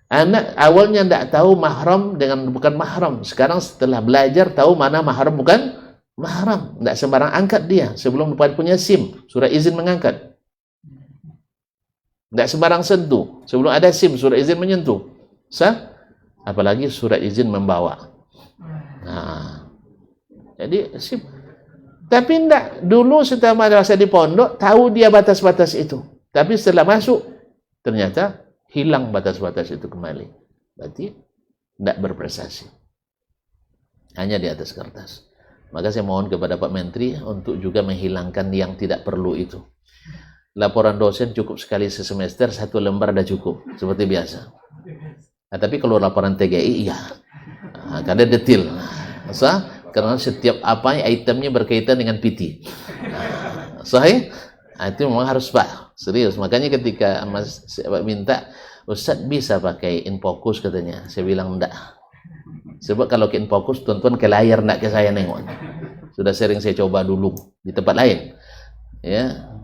Anak awalnya tidak tahu mahram dengan bukan mahram. Sekarang setelah belajar tahu mana mahram bukan mahram. Tidak sembarang angkat dia sebelum punya SIM, surat izin mengangkat. Tidak sembarang sentuh sebelum ada SIM, surat izin menyentuh. Sah? Apalagi surat izin membawa. Nah, jadi SIM. Tapi tidak, dulu setelah masa di pondok tahu dia batas-batas itu. Tapi setelah masuk ternyata hilang batas-batas itu kembali. Berarti tidak berprestasi. Hanya di atas kertas. Maka saya mohon kepada Pak Menteri untuk juga menghilangkan yang tidak perlu itu. Laporan dosen cukup sekali sesemester, 1 lembar dah cukup. Seperti biasa. Nah, tapi kalau laporan TGI, iya. Nah, karena detail. Masa? Karena setiap apa itemnya berkaitan dengan PT. Sahih? Nah, itu memang harus Pak. Serius. Makanya ketika Mas minta, Ustaz bisa pakai InFocus katanya. Saya bilang enggak. Sebab kalau ke InFocus, tuan-tuan ke layar, enggak ke saya nengok. Sudah sering saya coba dulu di tempat lain. Ya.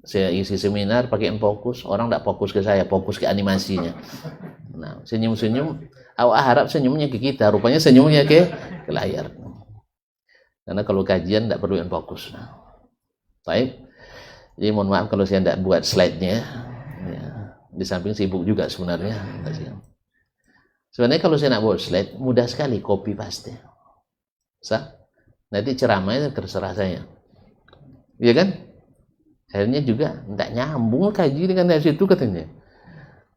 Saya isi seminar pakai InFocus, orang enggak fokus ke saya, fokus ke animasinya. Nah, senyum-senyum, awak harap senyumnya ke kita, rupanya senyumnya ke layar. Karena kalau kajian enggak perlu InFocus. Baik. Jadi mohon maaf kalau saya tidak buat slide-nya. Ya. Di samping sibuk juga sebenarnya. Sebenarnya kalau saya nak buat slide, mudah sekali copy paste. Sah? Nanti ceramahnya terserah saya. Iya kan? Akhirnya juga tidak nyambung kaji dengan dari situ katanya.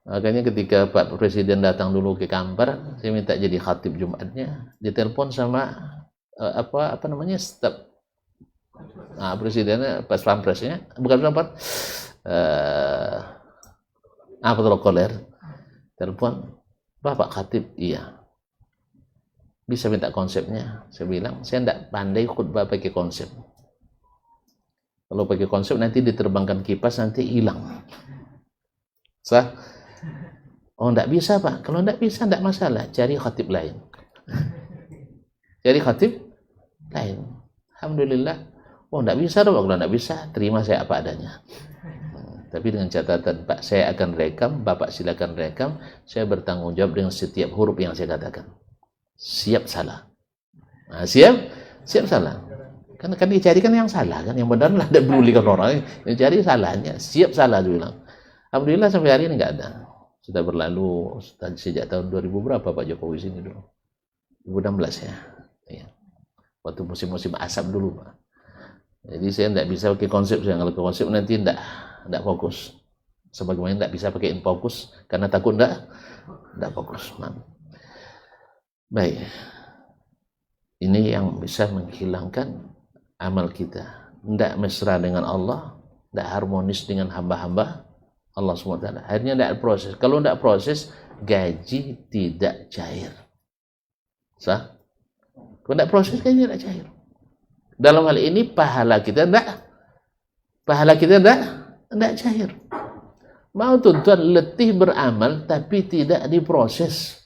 Makanya ketika Pak Presiden datang dulu ke Kampar, saya minta jadi khatib Jumatnya, ditelepon sama apa namanya staf. Nah, presidennya pas pampresnya bukan pampres protokoler telepon, Bapak Khatib, iya bisa minta konsepnya. Saya bilang saya tidak pandai khutbah pakai konsep. Kalau pakai konsep nanti diterbangkan kipas nanti hilang. Sah? Oh tidak bisa Pak. Kalau tidak bisa tidak masalah, cari khatib lain. Cari khatib lain. Alhamdulillah. Oh, tidak bisa dong. Kalau tidak bisa, terima saya apa adanya. Tapi dengan catatan, Pak, saya akan rekam, Bapak silakan rekam, saya bertanggung jawab dengan setiap huruf yang saya katakan. Siap salah. Nah, siap salah. Karena kan dicarikan yang salah, kan yang benar lah, tidak pedulikan orang. Yang cari salahnya, siap salah, dia bilang. Alhamdulillah sampai hari ini nggak ada. Sudah berlalu sejak tahun 2000 berapa Pak Jokowi sini dulu? 2016 ya. Ya. Waktu musim-musim asap dulu Pak. Jadi saya tidak bisa pakai konsep, saya kalau konsep nanti tidak fokus. Sebagaimana tidak bisa pakai InFocus karena takut tidak fokus. Nah. Baik, ini yang bisa menghilangkan amal kita. Tidak mesra dengan Allah, tidak harmonis dengan hamba-hamba Allah SWT. Akhirnya tidak proses. Kalau tidak proses, gaji tidak cair. Sah? Kalau tidak proses, gaji tidak cair. Dalam hal ini pahala kita enggak cair. Mau tuan letih beramal tapi tidak diproses.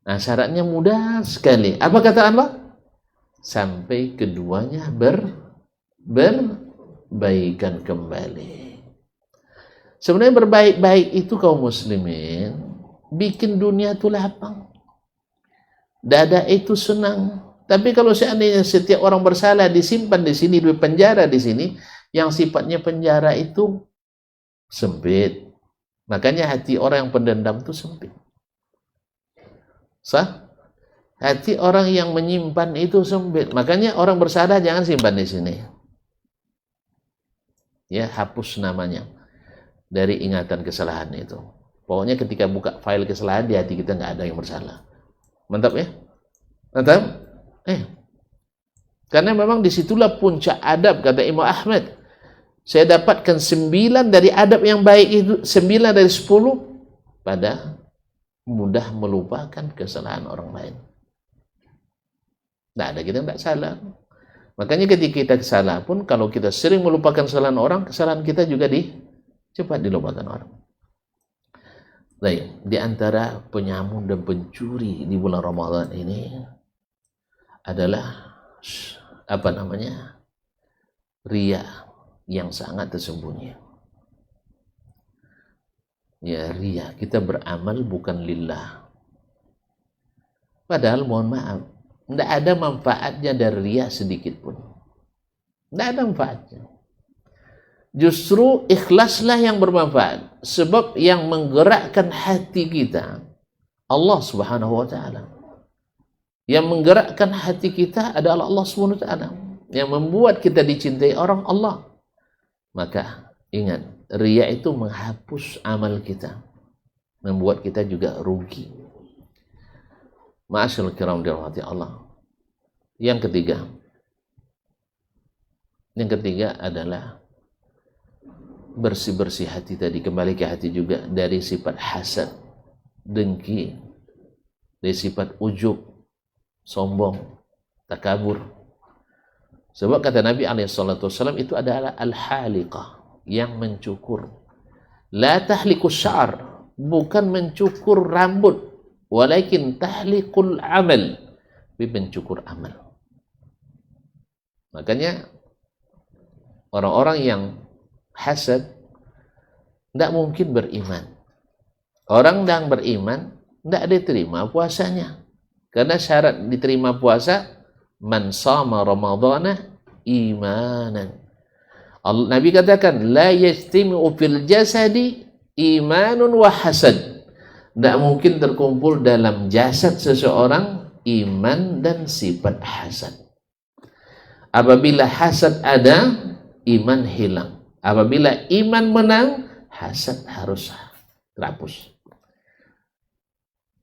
Nah, syaratnya mudah sekali. Apa kata Allah? Sampai keduanya berbaikan kembali. Sebenarnya berbaik-baik itu kaum muslimin bikin dunia itu lapang. Dada itu senang. Tapi kalau seandainya setiap orang bersalah disimpan di sini, di penjara di sini, yang sifatnya penjara itu sempit. Makanya hati orang yang pendendam itu sempit. Sah? Hati orang yang menyimpan itu sempit. Makanya orang bersalah jangan simpan di sini. Ya, hapus namanya dari ingatan kesalahan itu. Pokoknya ketika buka file kesalahan di hati kita nggak ada yang bersalah. Mantap ya? Mantap? Karena memang disitulah puncak adab, kata Imam Ahmad. Saya dapatkan 9 dari adab yang baik itu, 9 dari 10 pada mudah melupakan kesalahan orang lain. Tidak ada, kita tidak salah. Makanya ketika kita salah pun, kalau kita sering melupakan kesalahan orang, kesalahan kita juga cepat dilupakan orang. Baik, di antara penyamun dan pencuri di bulan Ramadan ini adalah riya yang sangat tersembunyi. Ya, riya, kita beramal bukan lillah. Padahal mohon maaf, tidak ada manfaatnya dari riya sedikit pun. Tidak ada manfaatnya. Justru ikhlaslah yang bermanfaat, sebab yang menggerakkan hati kita Allah Subhanahu wa taala. Yang menggerakkan hati kita adalah Allah Subhanahu wa taala. Yang membuat kita dicintai orang Allah. Maka ingat, riya itu menghapus amal kita, membuat kita juga rugi. Ma'asyarul kiram dirahmati Allah. Yang ketiga adalah bersih-bersih hati tadi, kembali ke hati juga dari sifat hasad, dengki, dari sifat ujub, sombong, takabur. Sebab kata Nabi SAW itu adalah al-haliqah, yang mencukur. La tahlikus sya'ar, bukan mencukur rambut, walakin tahliqul amal, tapi mencukur amal. Makanya orang-orang yang hasad tidak mungkin beriman. Orang yang beriman tidak diterima puasanya. Karena syarat diterima puasa, man sama ramadhana imanan. Nabi katakan, la yajtami'u fil jasadi imanun wa hasad. Tidak mungkin terkumpul dalam jasad seseorang iman dan sifat hasad. Apabila hasad ada, iman hilang. Apabila iman menang, hasad harus terhapus.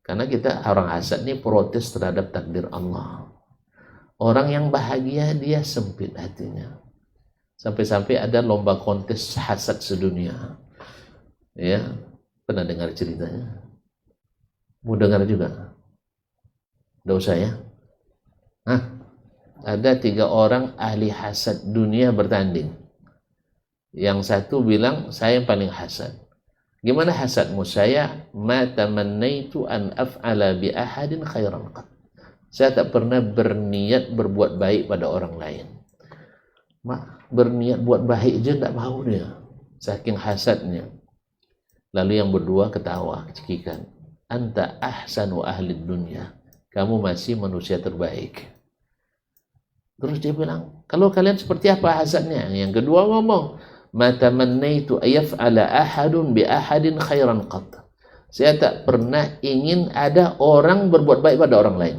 Karena kita orang hasad ini protes terhadap takdir Allah. Orang yang bahagia dia sempit hatinya. Sampai-sampai ada lomba kontes hasad sedunia. Ya, pernah dengar ceritanya? Mau dengar juga? Tidak usah ya? Ada 3 orang ahli hasad dunia bertanding. Yang satu bilang, saya yang paling hasad. Gimana hasadmu? Saya ma tamannaitu an af'ala bi ahadin khairan qat. Saya tak pernah berniat berbuat baik pada orang lain. Berniat buat baik aja tak mau dia, saking hasadnya. Lalu yang berdua ketawa, cekikan. Anta ahsanu ahli dunya. Kamu masih manusia terbaik. Terus dia bilang, kalau kalian seperti apa hasadnya? Yang kedua ngomong, ma tamannaitu ayaf'ala ahadun bi ahadin khairan qat. Saya tak pernah ingin ada orang berbuat baik pada orang lain.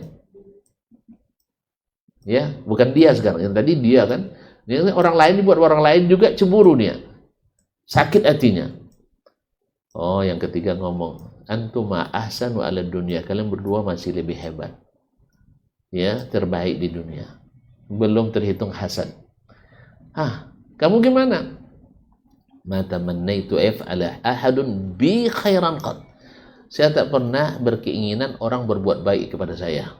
Ya, bukan dia sekarang. Yang tadi dia kan. Yang orang lain dibuat orang lain juga cemburu dia. Sakit hatinya. Oh, yang ketiga ngomong, antuma ahsanu ala dunia. Kalian berdua masih lebih hebat. Ya, terbaik di dunia. Belum terhitung hasad. Kamu gimana? Ma tamannaitu af'ala ahadun bi khairan qat. Saya tak pernah berkeinginan orang berbuat baik kepada saya.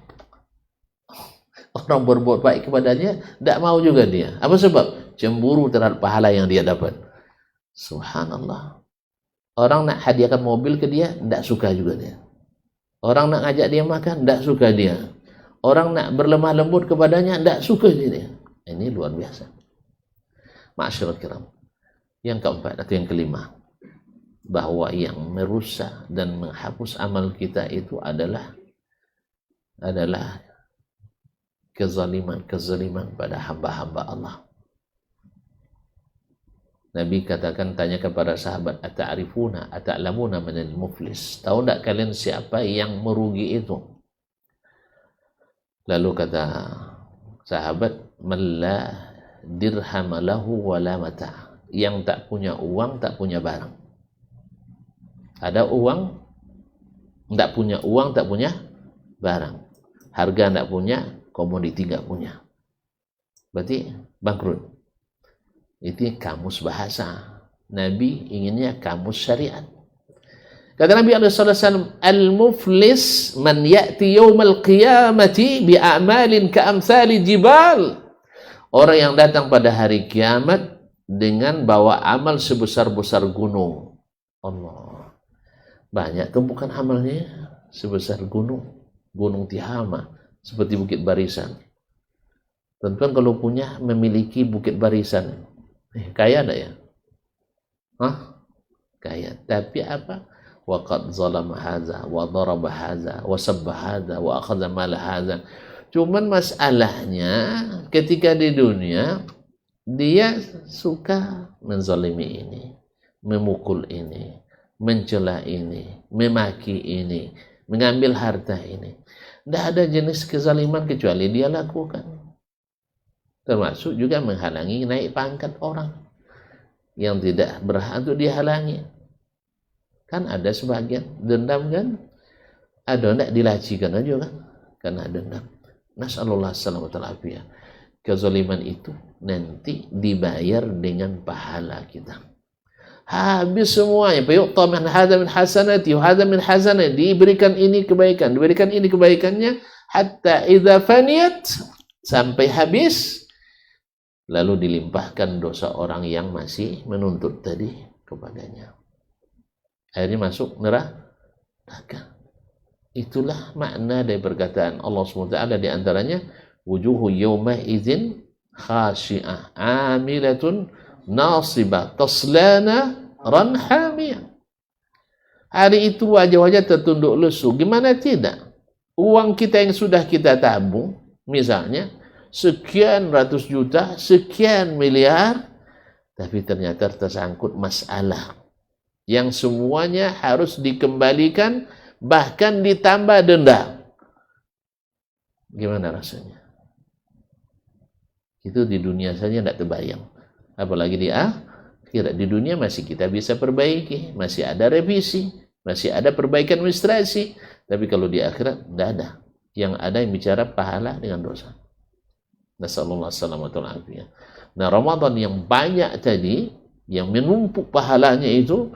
Orang berbuat baik kepadanya, tidak mau juga dia. Apa sebab? Cemburu terhadap pahala yang dia dapat. Subhanallah. Orang nak hadiahkan mobil ke dia, tidak suka juga dia. Orang nak ngajak dia makan, tidak suka dia. Orang nak berlemah lembut kepadanya, tidak suka dia. Ini luar biasa. Ma'asyiral kiram. Yang keempat atau yang kelima, bahwa yang merusak dan menghapus amal kita itu adalah kezaliman pada hamba-hamba Allah. Nabi katakan, tanya kepada sahabat, ata'rifuna ata'lamuna manil muflis, tahu tak kalian siapa yang merugi itu? Lalu kata sahabat, man la dirham lahu wa la mata', yang tak punya uang, tak punya barang. Ada uang, tak punya uang, tak punya barang. Harga tak punya, komoditi tak punya. Berarti bangkrut. Itu kamus bahasa. Nabi inginnya kamus syariat. Kata Nabi SAW, al-muflis man ya'ti yawmal qiyamati bi'amalin ka'amthali jibal. Orang yang datang pada hari kiamat dengan bawa amal sebesar-besar gunung. Allah. Banyak tumpukan amalnya sebesar gunung. Gunung Tihama. Seperti Bukit Barisan. Tentuan kalau punya memiliki Bukit Barisan. Kaya enggak ya? Hah? Kaya. Tapi apa? Wa qad zalama hadza wa daraba hadza wa sabba hadza wa akhadha mal hadza. Cuman masalahnya ketika di dunia dia suka menzalimi ini, memukul ini, mencela ini, memaki ini, mengambil harta ini. Tidak ada jenis kezaliman kecuali dia lakukan. Termasuk juga menghalangi naik pangkat orang yang tidak berhak untuk dihalangi. Kan ada sebagian dendam kan? Ada tidak dilacikan aja kan? Karena dendam. Nasallallahu alaihi wasallam. Kezaliman itu nanti dibayar dengan pahala kita. Habis semuanya. Fayu'ta min hadza min hasanati wa hadza min hasanati. Diberikan ini kebaikan, diberikan ini kebaikannya hatta idza faniyat, sampai habis. Lalu dilimpahkan dosa orang yang masih menuntut tadi kepadanya. Akhirnya masuk neraka. Itulah makna dari perkataan Allah SWT di antaranya, wujuhu yawma idzin khashi'ah amilatun nasibah taslana ran hamiyah. Hari itu wajah-wajah tertunduk lesu. Gimana tidak? Uang kita yang sudah kita tabung, misalnya sekian ratus juta, sekian miliar, tapi ternyata tersangkut masalah yang semuanya harus dikembalikan, bahkan ditambah denda. Gimana rasanya? Itu di dunia saja tidak terbayang, apalagi di akhirat. Di dunia masih kita bisa perbaiki, masih ada revisi, masih ada perbaikan administrasi, tapi kalau di akhirat tidak ada. Yang ada yang bicara pahala dengan dosa. Nasallallahu alaihi. Nah, Ramadan yang banyak tadi, yang menumpuk pahalanya itu,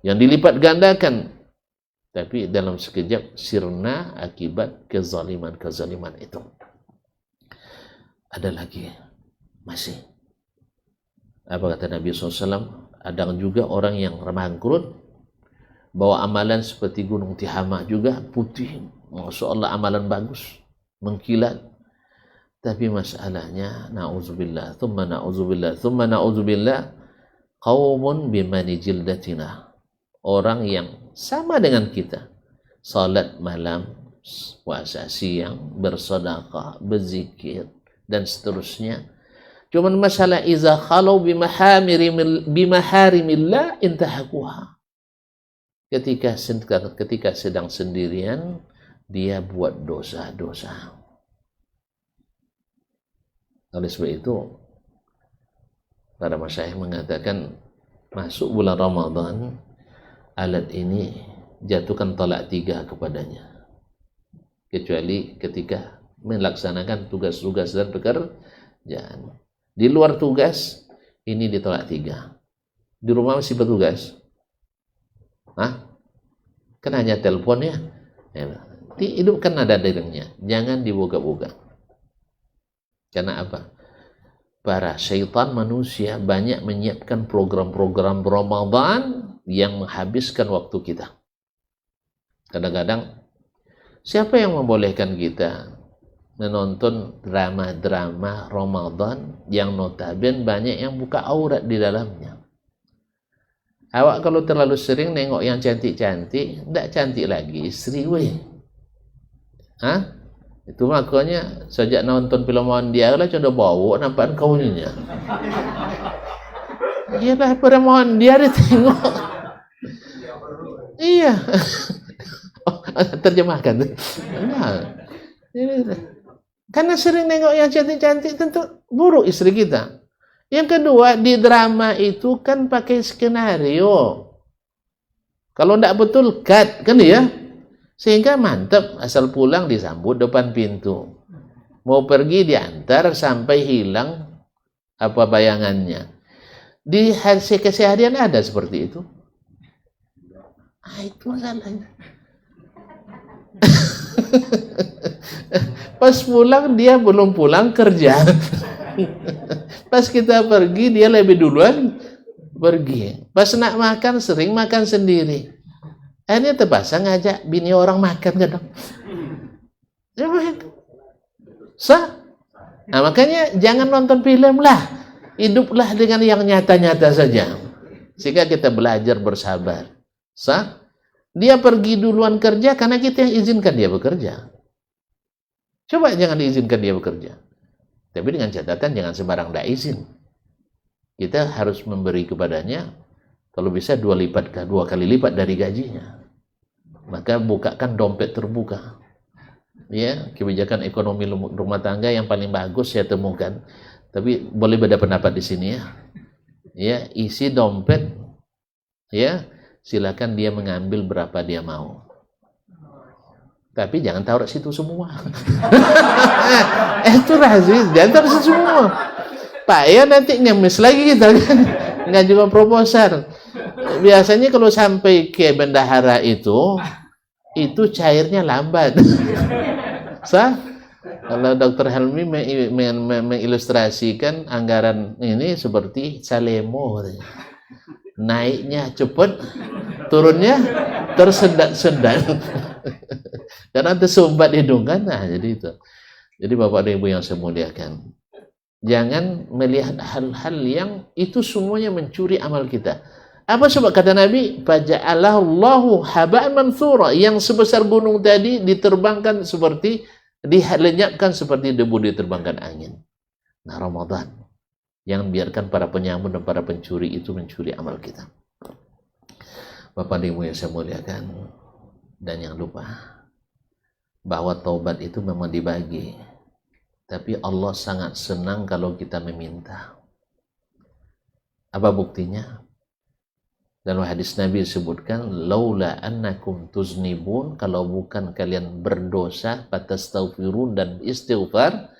yang dilipat gandakan, tapi dalam sekejap sirna akibat kezaliman itu. Ada lagi, masih. Apa kata Nabi SAW? Ada juga orang yang bangkrut, bawa amalan seperti gunung Tihama juga, putih, Masya Allah, amalan bagus, mengkilat. Tapi masalahnya, na'udzubillah, thumma na'udzubillah, thumma na'udzubillah, qawmun bimani jildatina. Orang yang sama dengan kita. Salat malam, puasa siang, bersedekah, berzikir, dan seterusnya. Cuman masalah iza khalau bimaharimillah intahakuha. Ketika sedang sendirian, dia buat dosa-dosa. Oleh sebab itu, para masyayikh mengatakan, masuk bulan Ramadan, alat ini jatuhkan talak 3 kepadanya. Kecuali ketika melaksanakan tugas-tugas dan pekerjaan. Di luar tugas, ini ditolak 3. Di rumah masih bertugas. Kan hanya telepon ya. Hidupkan nada derengnya. Jangan dibuka-buka. Karena apa? Para syaitan manusia banyak menyiapkan program-program Ramadan yang menghabiskan waktu kita. Kadang-kadang siapa yang membolehkan kita menonton drama-drama Ramadan yang notabene banyak yang buka aurat di dalamnya? Awak kalau terlalu sering nengok yang cantik-cantik, tidak cantik lagi istri weh. Hah? Itu makanya sejak nonton film Mondia lah coba bawa nampak kau ni. Iyalah pada Mondia dia tengok. Iya. Oh, terjemahkan. Nah. Karena sering nengok yang cantik-cantik tentu buruk istri kita. Yang kedua, di drama itu kan pakai skenario. Kalau tidak betul cut kan ya? Sehingga mantap, asal pulang disambut depan pintu. Mau pergi diantar sampai hilang apa bayangannya. Di keseharian ada seperti itu. Itu masalahnya. Pas pulang dia belum pulang kerja. Pas kita pergi dia lebih duluan pergi. Pas nak makan sering makan sendiri. Akhirnya terpaksa ngajak bini orang makan kadang. Sah? Nah makanya jangan nonton film lah. Hiduplah dengan yang nyata-nyata saja. Sehingga kita belajar bersabar. Sah? Dia pergi duluan kerja karena kita yang izinkan dia bekerja. Coba jangan diizinkan dia bekerja. Tapi dengan catatan jangan sembarang tidak izin. Kita harus memberi kepadanya kalau bisa dua kali lipat dari gajinya. Maka bukakan dompet terbuka. Ya, kebijakan ekonomi rumah tangga yang paling bagus saya temukan. Tapi boleh beda pendapat di sini ya. Ya, isi dompet. Ya, silakan dia mengambil berapa dia mau. Tapi jangan taruh situ semua. Itu rahasia, jangan taruh situ semua. Pak ya nanti ngemis lagi kita kan. Nggak juga proposal. Biasanya kalau sampai ke bendahara itu cairnya lambat. Sah? Kalau Dr. Helmi mengilustrasikan anggaran ini seperti Salemo. Naiknya cepat, turunnya tersendat-sendat. Karena tersumbat hidung kan. Nah, jadi itu. Jadi Bapak dan Ibu yang saya muliakan, jangan melihat hal-hal yang itu semuanya mencuri amal kita. Apa sebab kata Nabi? Faja'alallahu haba'an mansura. Yang sebesar gunung tadi diterbangkan seperti, dilenyapkan seperti debu diterbangkan angin. Nah Ramadan, jangan biarkan para penyamun dan para pencuri itu mencuri amal kita. Bapak dan Ibu yang saya muliakan, dan jangan lupa bahwa taubat itu memang dibagi. Tapi Allah sangat senang kalau kita meminta. Apa buktinya? Dalam hadis Nabi disebutkan, laula annakum tuznibun, kalau bukan kalian berdosa, fatastaghfirun dan istighfar,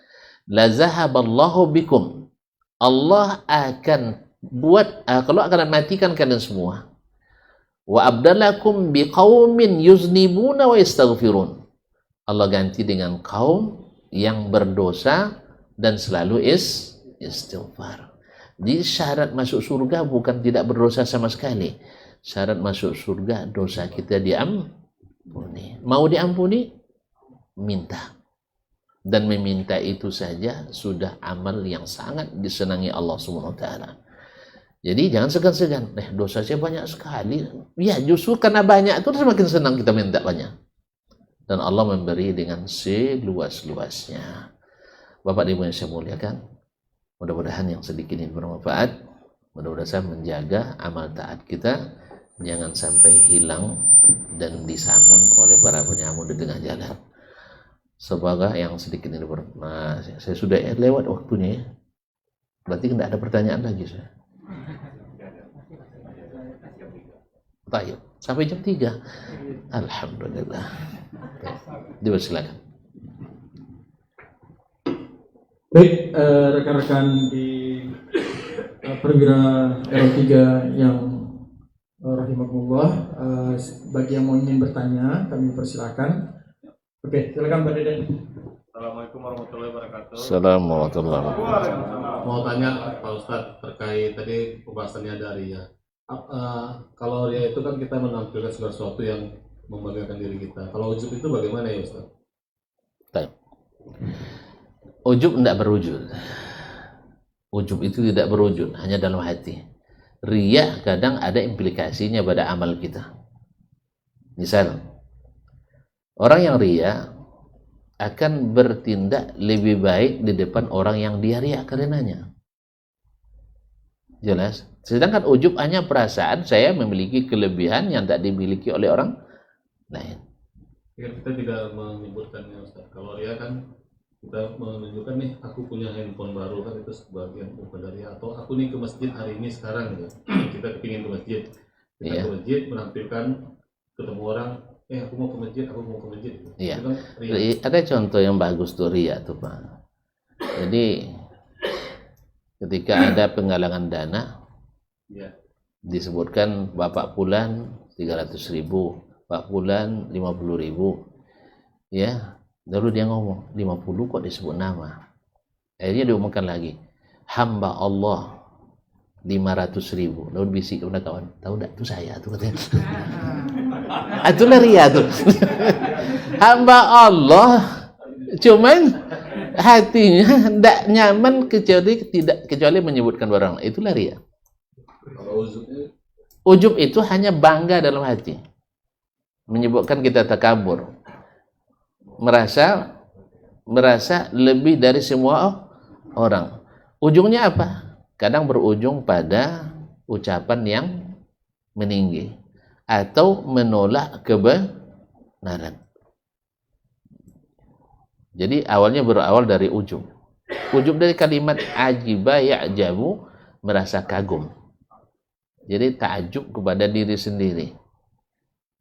la zahaballahu bikum. Allah akan buat, kalau akan matikan kalian semua. Wa abdalakum biqaumin yuznibuna wa istaghfirun. Allah ganti dengan kaum yang berdosa dan selalu istighfar. Jadi syarat masuk surga bukan tidak berdosa sama sekali. Syarat masuk surga dosa kita diampuni. Mau diampuni? Minta. Dan meminta itu saja sudah amal yang sangat disenangi Allah SWT. Jadi jangan segan-segan. Dosa saya banyak sekali. Ya justru karena banyak itu semakin senang kita minta banyak. Dan Allah memberi dengan seluas-luasnya. Bapak dan Ibu yang saya muliakan, mudah-mudahan yang sedikit ini bermanfaat. Mudah-mudahan menjaga amal taat kita jangan sampai hilang dan disamun oleh para penyamun di tengah jalan. Semoga yang sedikit ini saya sudah lewat waktunya ya. Berarti tidak ada pertanyaan lagi saya. Baik, sampai jam 3. Alhamdulillah. Silakan. Baik, rekan-rekan di perwira R3 yang rahimahullah, bagi yang mau ingin bertanya kami persilakan. Oke, silakan Mbak Deden. Assalamualaikum warahmatullahi wabarakatuh. Assalamualaikum warahmatullahi wabarakatuh. Mau tanya Pak Ustadz terkait tadi pembahasannya dari ya. Kalau ria itu kan kita menampilkan segala sesuatu yang membanggakan diri kita. Kalau ujub itu bagaimana ya Ustadz? Baik. Ujub tidak berwujud. Ujub itu tidak berwujud, hanya dalam hati. Riya kadang ada implikasinya pada amal kita. Misal, orang yang riya akan bertindak lebih baik di depan orang yang dia riya karenanya. Jelas? Sedangkan ujub hanya perasaan saya memiliki kelebihan yang tak dimiliki oleh orang lain. Ya, kita tidak menyebutkannya Ustadz. Kalau ria kan kita menunjukkan nih aku punya handphone baru, kan itu sebagian bukan dari ria. Atau aku nih ke masjid hari ini sekarang gitu. Kita kepingin ke masjid. Kita ke masjid menampilkan ketemu orang, aku mau ke masjid, aku mau ke masjid. Iya. Itu kan ria. Ada contoh yang bagus tuh riya tuh Pak. Jadi ketika ada penggalangan dana, Ya. disebutkan Bapak Fulan 300.000, Pak Fulan 50.000, ya. Lalu dia ngomong 50 kok disebut nama. Akhirnya diumumkan lagi, hamba Allah 500.000. Lalu bisik kepada kawan, tahu tak itu saya tuh katanya. Itulah riya tuh. Hamba Allah, cuman hatinya tidak nyaman kecuali menyebutkan orang. Itulah riya. Kalau ujubnya Ujub itu hanya bangga dalam hati, menyebutkan kita takabur, merasa lebih dari semua orang. Ujungnya apa? Kadang berujung pada ucapan yang meninggi atau menolak kebenaran. Jadi awalnya berawal dari ujub. Ujub dari kalimat ajiba ya'jabu, merasa kagum. Jadi takjub kepada diri sendiri.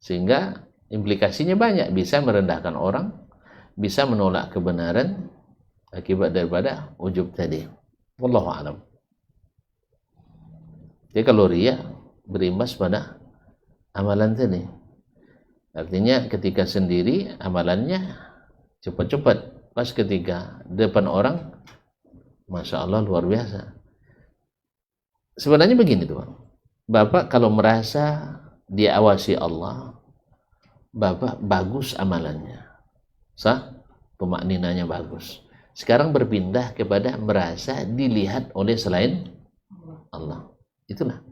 Sehingga implikasinya banyak, bisa merendahkan orang, bisa menolak kebenaran akibat daripada ujub tadi. Wallahu a'lam. Jadi kalau riya berimbas pada amalan tadi. Artinya ketika sendiri amalannya cepat-cepat, pas ketika depan orang, Masya Allah luar biasa. Sebenarnya begini tuh Bang. Bapak kalau merasa diawasi Allah, Bapak bagus amalannya, sah, pemakninanya bagus. Sekarang berpindah kepada merasa dilihat oleh selain Allah. Itulah.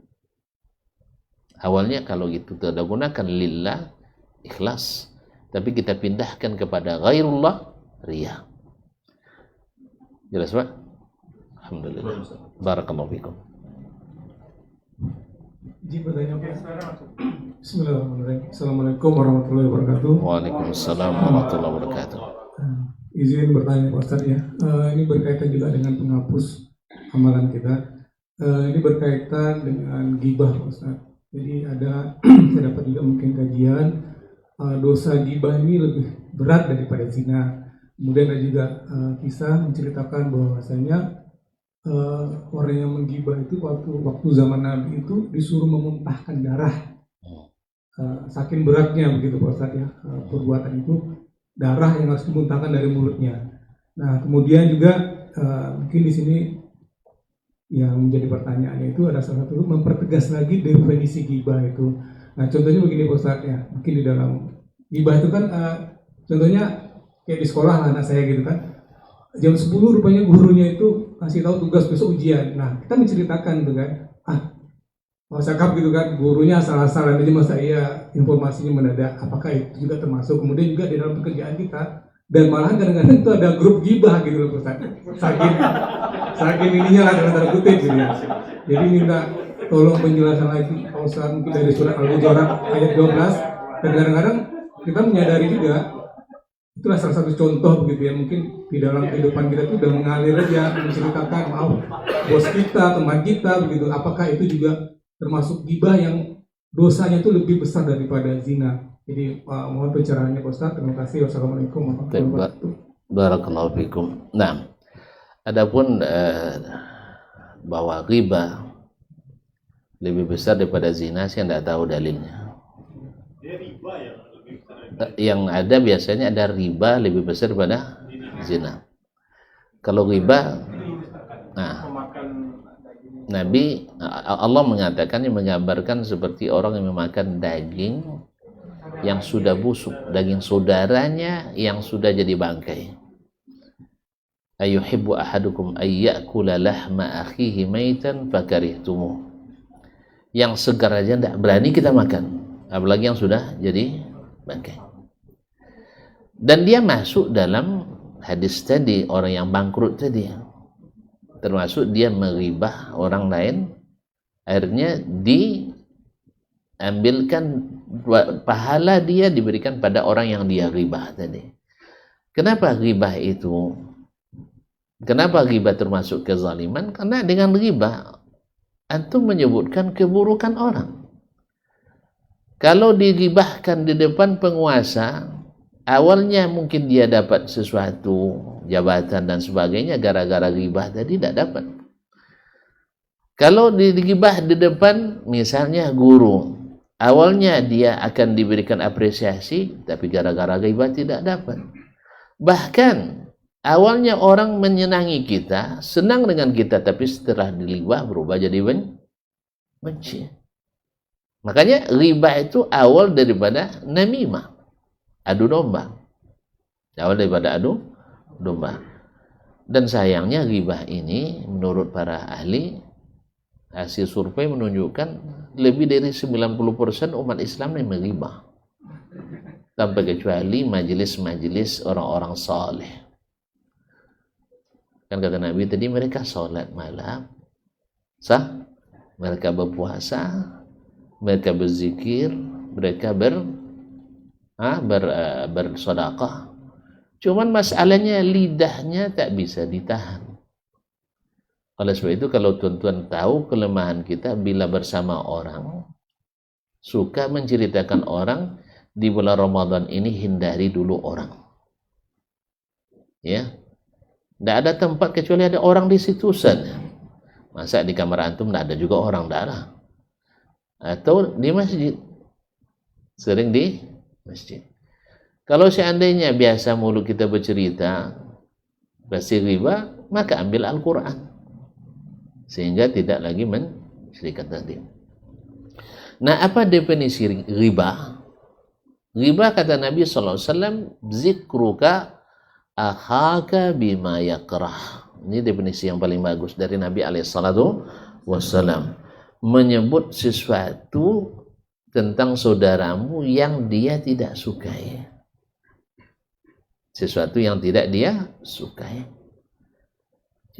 Awalnya kalau gitu kita gunakan lillah, ikhlas. Tapi kita pindahkan kepada ghairullah, riya. Jelas Pak? Alhamdulillah. Barakallahu fikum. Izin bertanya Pak. Bismillahirrahmanirrahim. Assalamualaikum warahmatullahi wabarakatuh. Waalaikumsalam warahmatullahi wabarakatuh. Izin bertanya Pak Ustadz ya. Ini berkaitan juga dengan penghapus amalan kita. Ini berkaitan dengan ghibah Pak Ustadz. Jadi ada saya dapat juga mungkin kajian dosa ghibah ini lebih berat daripada zina. Kemudian ada juga kisah menceritakan bahwasanya orang yang menggibah itu waktu zaman Nabi itu disuruh memuntahkan darah, saking beratnya begitu Pak Ustadz ya, perbuatan itu darah yang harus dimuntahkan dari mulutnya. Nah kemudian juga mungkin di sini yang menjadi pertanyaannya itu ada salah satu mempertegas lagi definisi ghibah itu. Nah contohnya begini Pak Ustadz ya, mungkin di dalam ghibah itu kan contohnya kayak di sekolah anak saya gitu kan, jam 10 rupanya gurunya itu kasih tahu tugas besok ujian. Nah kita menceritakan gitu kan, cakap gitu kan, gurunya asal-asalan aja masa iya informasinya mendadak. Apakah itu juga termasuk? Kemudian juga di dalam pekerjaan kita, dan malahan kadang-kadang itu ada grup ghibah gitu loh Ustaz. Saking ininya lah dalam tanda kutip gitu ya. Jadi minta tolong penjelasan lagi Pak Ustaz, mungkin dari surat Al-Hujurat ayat 12. Dan kadang-kadang kita menyadari juga, itulah salah satu contoh begitu ya, mungkin di dalam kehidupan kita itu udah mengalir aja, menceritakan maaf bos kita, teman kita begitu. Apakah itu juga termasuk ghibah yang dosanya itu lebih besar daripada zina? Jadi mohon pencerahannya Pak Ustaz. Terima kasih. Wassalamualaikum warahmatullahi wabarakatuh. Barakallahu fikum. Nah, adapun bahwa ghibah lebih besar daripada zina, saya tidak tahu dalilnya. Yang ada biasanya ada riba lebih besar daripada zina. Kalau riba, nah, Allah mengatakan, yang menggambarkan seperti orang yang memakan daging yang sudah busuk, daging saudaranya yang sudah jadi bangkai. Ayuhibbu ahadukum ayyakula lahma akhihi maitan fakarihtumuh. Yang segar aja tidak berani kita makan, apalagi yang sudah jadi bangkai. Dan dia masuk dalam hadis tadi, orang yang bangkrut tadi, termasuk dia meribah orang lain, akhirnya diambilkan pahala, dia diberikan pada orang yang dia ribah tadi. Kenapa ribah itu? Kenapa ribah termasuk kezaliman? Karena dengan ribah antum menyebutkan keburukan orang. Kalau diribahkan di depan penguasa, awalnya mungkin dia dapat sesuatu, jabatan dan sebagainya, gara-gara ribah tadi tidak dapat. Kalau diribah di depan misalnya guru, awalnya dia akan diberikan apresiasi, tapi gara-gara ribah tidak dapat. Bahkan awalnya orang menyenangi kita, senang dengan kita, tapi setelah diribah berubah jadi benci. Makanya riba itu awal daripada namimah, adu domba. Awal daripada adu domba. Dan sayangnya riba ini menurut para ahli, hasil survei menunjukkan lebih dari 90% umat Islam yang meribah, tanpa kecuali majelis-majelis orang-orang saleh. Kan kata Nabi tadi, mereka sholat malam, sah, mereka berpuasa, mereka berzikir, mereka bersedekah. Cuman masalahnya lidahnya tak bisa ditahan. Oleh sebab itu, kalau tuan-tuan tahu kelemahan kita bila bersama orang, suka menceritakan orang, di bulan Ramadan ini hindari dulu orang. Ya. Tidak ada tempat kecuali ada orang di situ saja. Masa di kamar antum tidak ada juga orang, darah. Atau di masjid. Sering di masjid. Kalau seandainya biasa mulut kita bercerita pasti riba, maka ambil Al-Quran, sehingga tidak lagi menceritakan tadi. Nah, apa definisi riba? Riba kata Nabi SAW, zikruka akhaka bima yakrah. Ini definisi yang paling bagus dari Nabi SAW. Menyebut sesuatu tentang saudaramu yang dia tidak sukai. Sesuatu yang tidak dia sukai,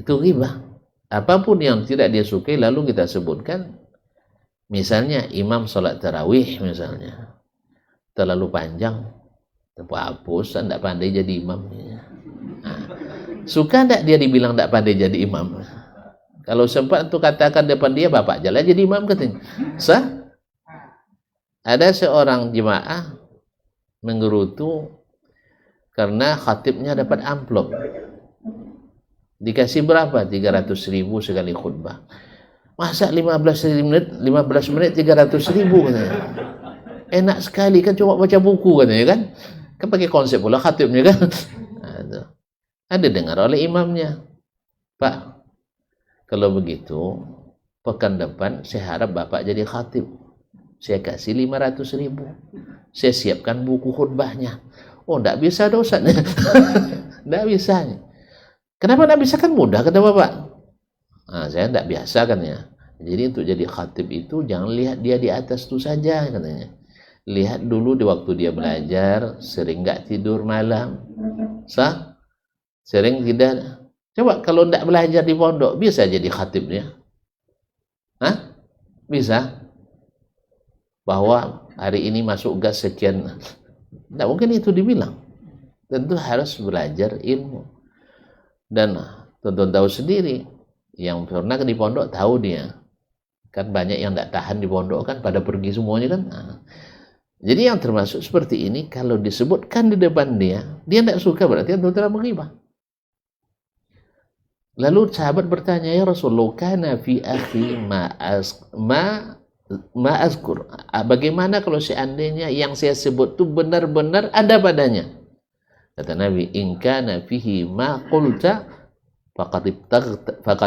itu riba. Apapun yang tidak dia sukai lalu kita sebutkan. Misalnya imam sholat tarawih misalnya terlalu panjang, hapus, tidak pandai jadi imam. Nah, suka tidak dia dibilang tidak pandai jadi imam? Kalau sempat tuh katakan depan dia, bapak jalan jadi imam katanya. Sah? Ada seorang jemaah menggerutu karena khatibnya dapat amplop. Dikasih berapa? 300.000 sekali khutbah. Masa 15 menit 300.000 katanya. Enak sekali kan, cuma baca buku katanya kan. Kan pakai konsep pula khatibnya kan. Ada dengar oleh imamnya, Pak, kalau begitu pekan depan saya harap bapak jadi khatib. Saya kasih 500.000. Saya siapkan buku khutbahnya. Oh, tidak bisa dosanya. Tidak bisa. Kenapa tidak bisa? Kan mudah kata bapak. Nah, saya tidak biasa kan ya. Jadi untuk jadi khatib itu jangan lihat dia di atas itu saja katanya. Lihat dulu di waktu dia belajar, sering nggak tidur malam, sah? Sering tidak. Coba kalau tidak belajar di pondok, bisa jadi khatibnya? Hah? Bisa? Bahwa hari ini masuk gas sekian. Tidak mungkin itu dibilang. Tentu harus belajar ilmu. Dan tonton tahu sendiri, yang pernah di pondok tahu dia. Kan banyak yang tidak tahan di pondok kan, pada pergi semuanya kan. Nah, jadi yang termasuk seperti ini, kalau disebutkan di depan dia tidak suka, berarti itu telah menghibah. Lalu sahabat bertanya, ya Rasulullah, kana fi akhi ma azkur. Bagaimana kalau seandainya yang saya sebut itu benar-benar ada padanya? Kata Nabi, in kana fihi ma qulta faqad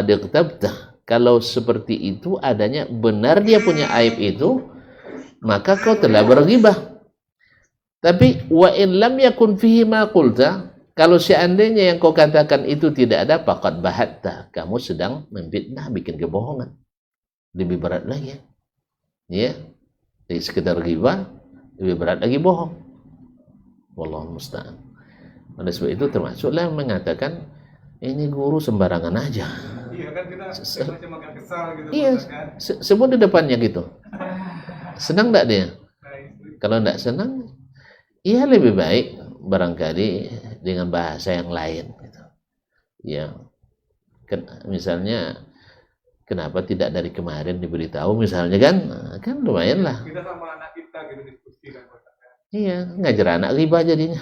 iqtabta. Kalau seperti itu adanya benar dia punya aib itu, maka kau telah berghibah. Tapi wa in lam yakun fihi ma qulta, kalau seandainya yang kau katakan itu tidak ada, faqad bahatta, kamu sedang memfitnah, bikin kebohongan. Lebih berat lagi. Ya. Dari sekedar ghibah lebih berat lagi bohong. Wallahu musta'an. Oleh sebab itu termasuklah mengatakan ini guru sembarangan aja. Iya kan kita macam makan kesal gitu. Iya, sebut di depannya gitu. Senang tak dia? Kalau tidak senang, iya lebih baik barangkali dengan bahasa yang lain. Gitu. Ya, misalnya kenapa tidak dari kemarin diberitahu misalnya kan lumayan lah. Kita sama anak kita gitu diskusi kan. Iya, ngajar anak riba jadinya.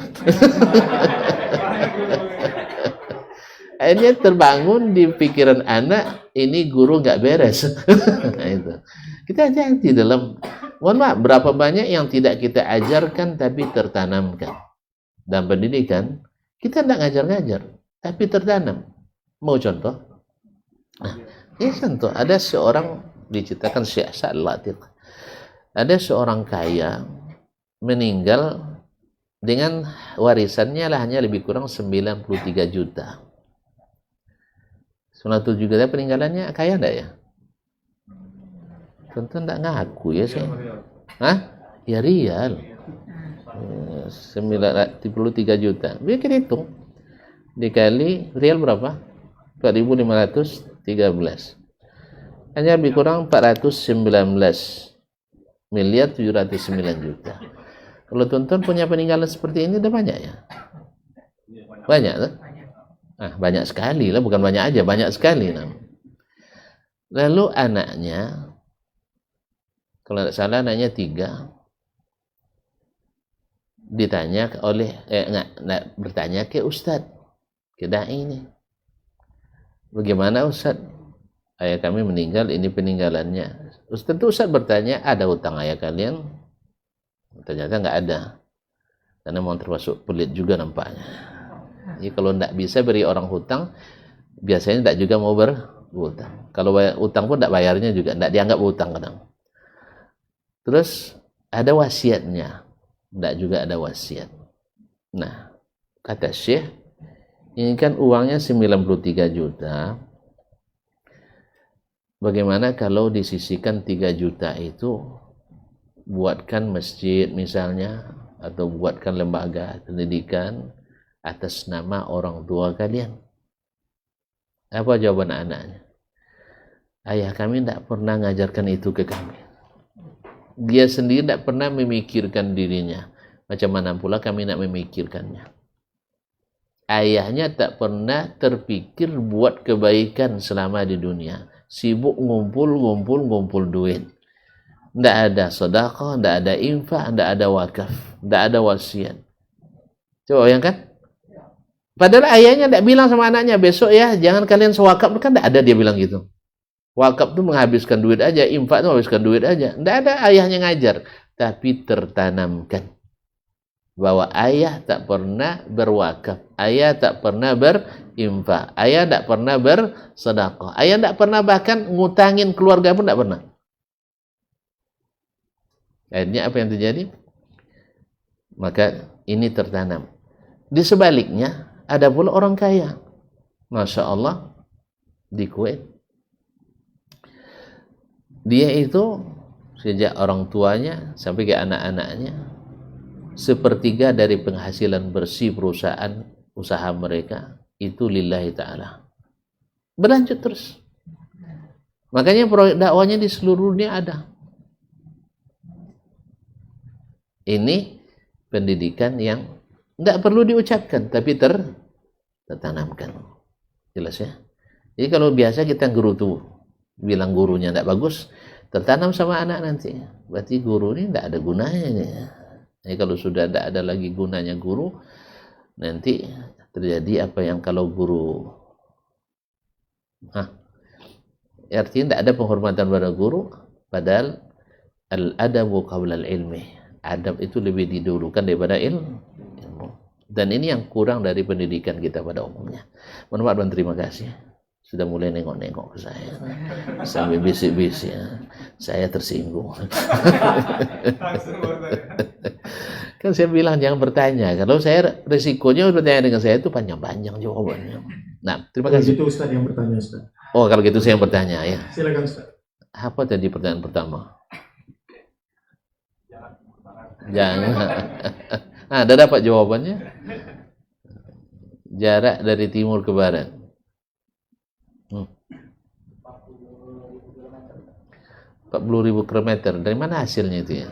Akhirnya terbangun di pikiran anak, ini guru nggak beres. Nah, itu. Kita hati-hati dalam, mohon maaf, berapa banyak yang tidak kita ajarkan tapi tertanamkan. Dalam pendidikan, kita tidak ngajar-ngajar, tapi tertanam. Mau contoh? Nah, ini contoh, ada seorang, diceritakan Syekh Sa'ad Latif. Ada seorang kaya, meninggal dengan warisannya lah hanya lebih kurang 93 juta. 97 juta peninggalannya kaya enggak ya? Tentu enggak ngaku ya saya. Hah? Ya rial. 93 juta. Biar kita hitung. Dikali rial berapa? 4.513. Hanya lebih kurang 419 miliar 709 juta. Kalau tonton punya peninggalan seperti ini udah banyak ya? Banyak tuh? Ah, banyak sekali lah, bukan banyak aja, banyak sekali. Lalu anaknya, kalau tidak salah anaknya 3, ditanya oleh, bertanya ke Ustadz, ke dai ini. Bagaimana Ustadz? Ayah kami meninggal, ini peninggalannya. Ustadz itu Ustadz bertanya, ada hutang ayah kalian? Ternyata nggak ada, karena mau termasuk pelit juga nampaknya. Jadi kalau tidak bisa beri orang hutang, biasanya tidak juga mau berhutang. Kalau hutang pun tidak bayarnya juga, tidak dianggap hutang kadang. Terus ada wasiatnya, tidak juga ada wasiat. Nah, kata Syekh, ini kan uangnya 93 juta. Bagaimana kalau disisihkan 3 juta itu buatkan masjid misalnya, atau buatkan lembaga pendidikan atas nama orang tua kalian? Apa jawaban anaknya? Ayah kami tidak pernah mengajarkan itu ke kami. Dia sendiri tidak pernah memikirkan dirinya. Macam mana pula kami nak memikirkannya? Ayahnya tak pernah terpikir buat kebaikan selama di dunia. Sibuk ngumpul duit. Tidak ada sedekah, tidak ada infak, tidak ada wakaf, tidak ada wasiat. Coba bayangkan. Padahal ayahnya tidak bilang sama anaknya, besok ya jangan kalian sewakaf, kan tidak ada dia bilang gitu. Wakaf itu menghabiskan duit aja, infak itu menghabiskan duit aja. Tidak ada ayahnya ngajar, tapi tertanamkan bahwa ayah tak pernah berwakaf, ayah tak pernah berinfak, ayah tak pernah bersedekah, ayah tak pernah bahkan ngutangin keluarga pun tidak pernah. Akhirnya apa yang terjadi? Maka ini tertanam. Di sebaliknya, ada pula orang kaya. Masya Allah, di Kuwait. Dia itu, sejak orang tuanya sampai ke anak-anaknya, 1/3 dari penghasilan bersih perusahaan, usaha mereka, itu lillahi ta'ala. Berlanjut terus. Makanya proyek dakwahnya di seluruh dunia ada. Ini pendidikan yang tidak perlu diucapkan, tapi tertanamkan. Jelas ya? Jadi kalau biasa kita gerutu, bilang gurunya tidak bagus, tertanam sama anak nanti. Berarti guru ini tidak ada gunanya. Jadi kalau sudah tidak ada lagi gunanya guru, nanti terjadi apa yang kalau guru, artinya tidak ada penghormatan pada guru, padahal al-adabu qabla al-ilmi. Adab itu lebih didahulukan daripada ilmu. Dan ini yang kurang dari pendidikan kita pada umumnya. Mohon maaf dan terima kasih. Sudah mulai nengok-nengok ke saya. Sambil bisik-bisik. Saya tersinggung. Kan saya bilang jangan bertanya. Kalau saya resikonya bertanya dengan saya itu panjang-panjang jawabannya. Nah, terima kasih. Itu Ustaz yang bertanya, Ustaz. Oh, kalau gitu saya yang bertanya ya. Silakan Ustaz. Apa tadi pertanyaan pertama? Jangan. Ada dapat jawabannya? Jarak dari timur ke barat. 40.000 kilometer. Dari mana hasilnya itu ya?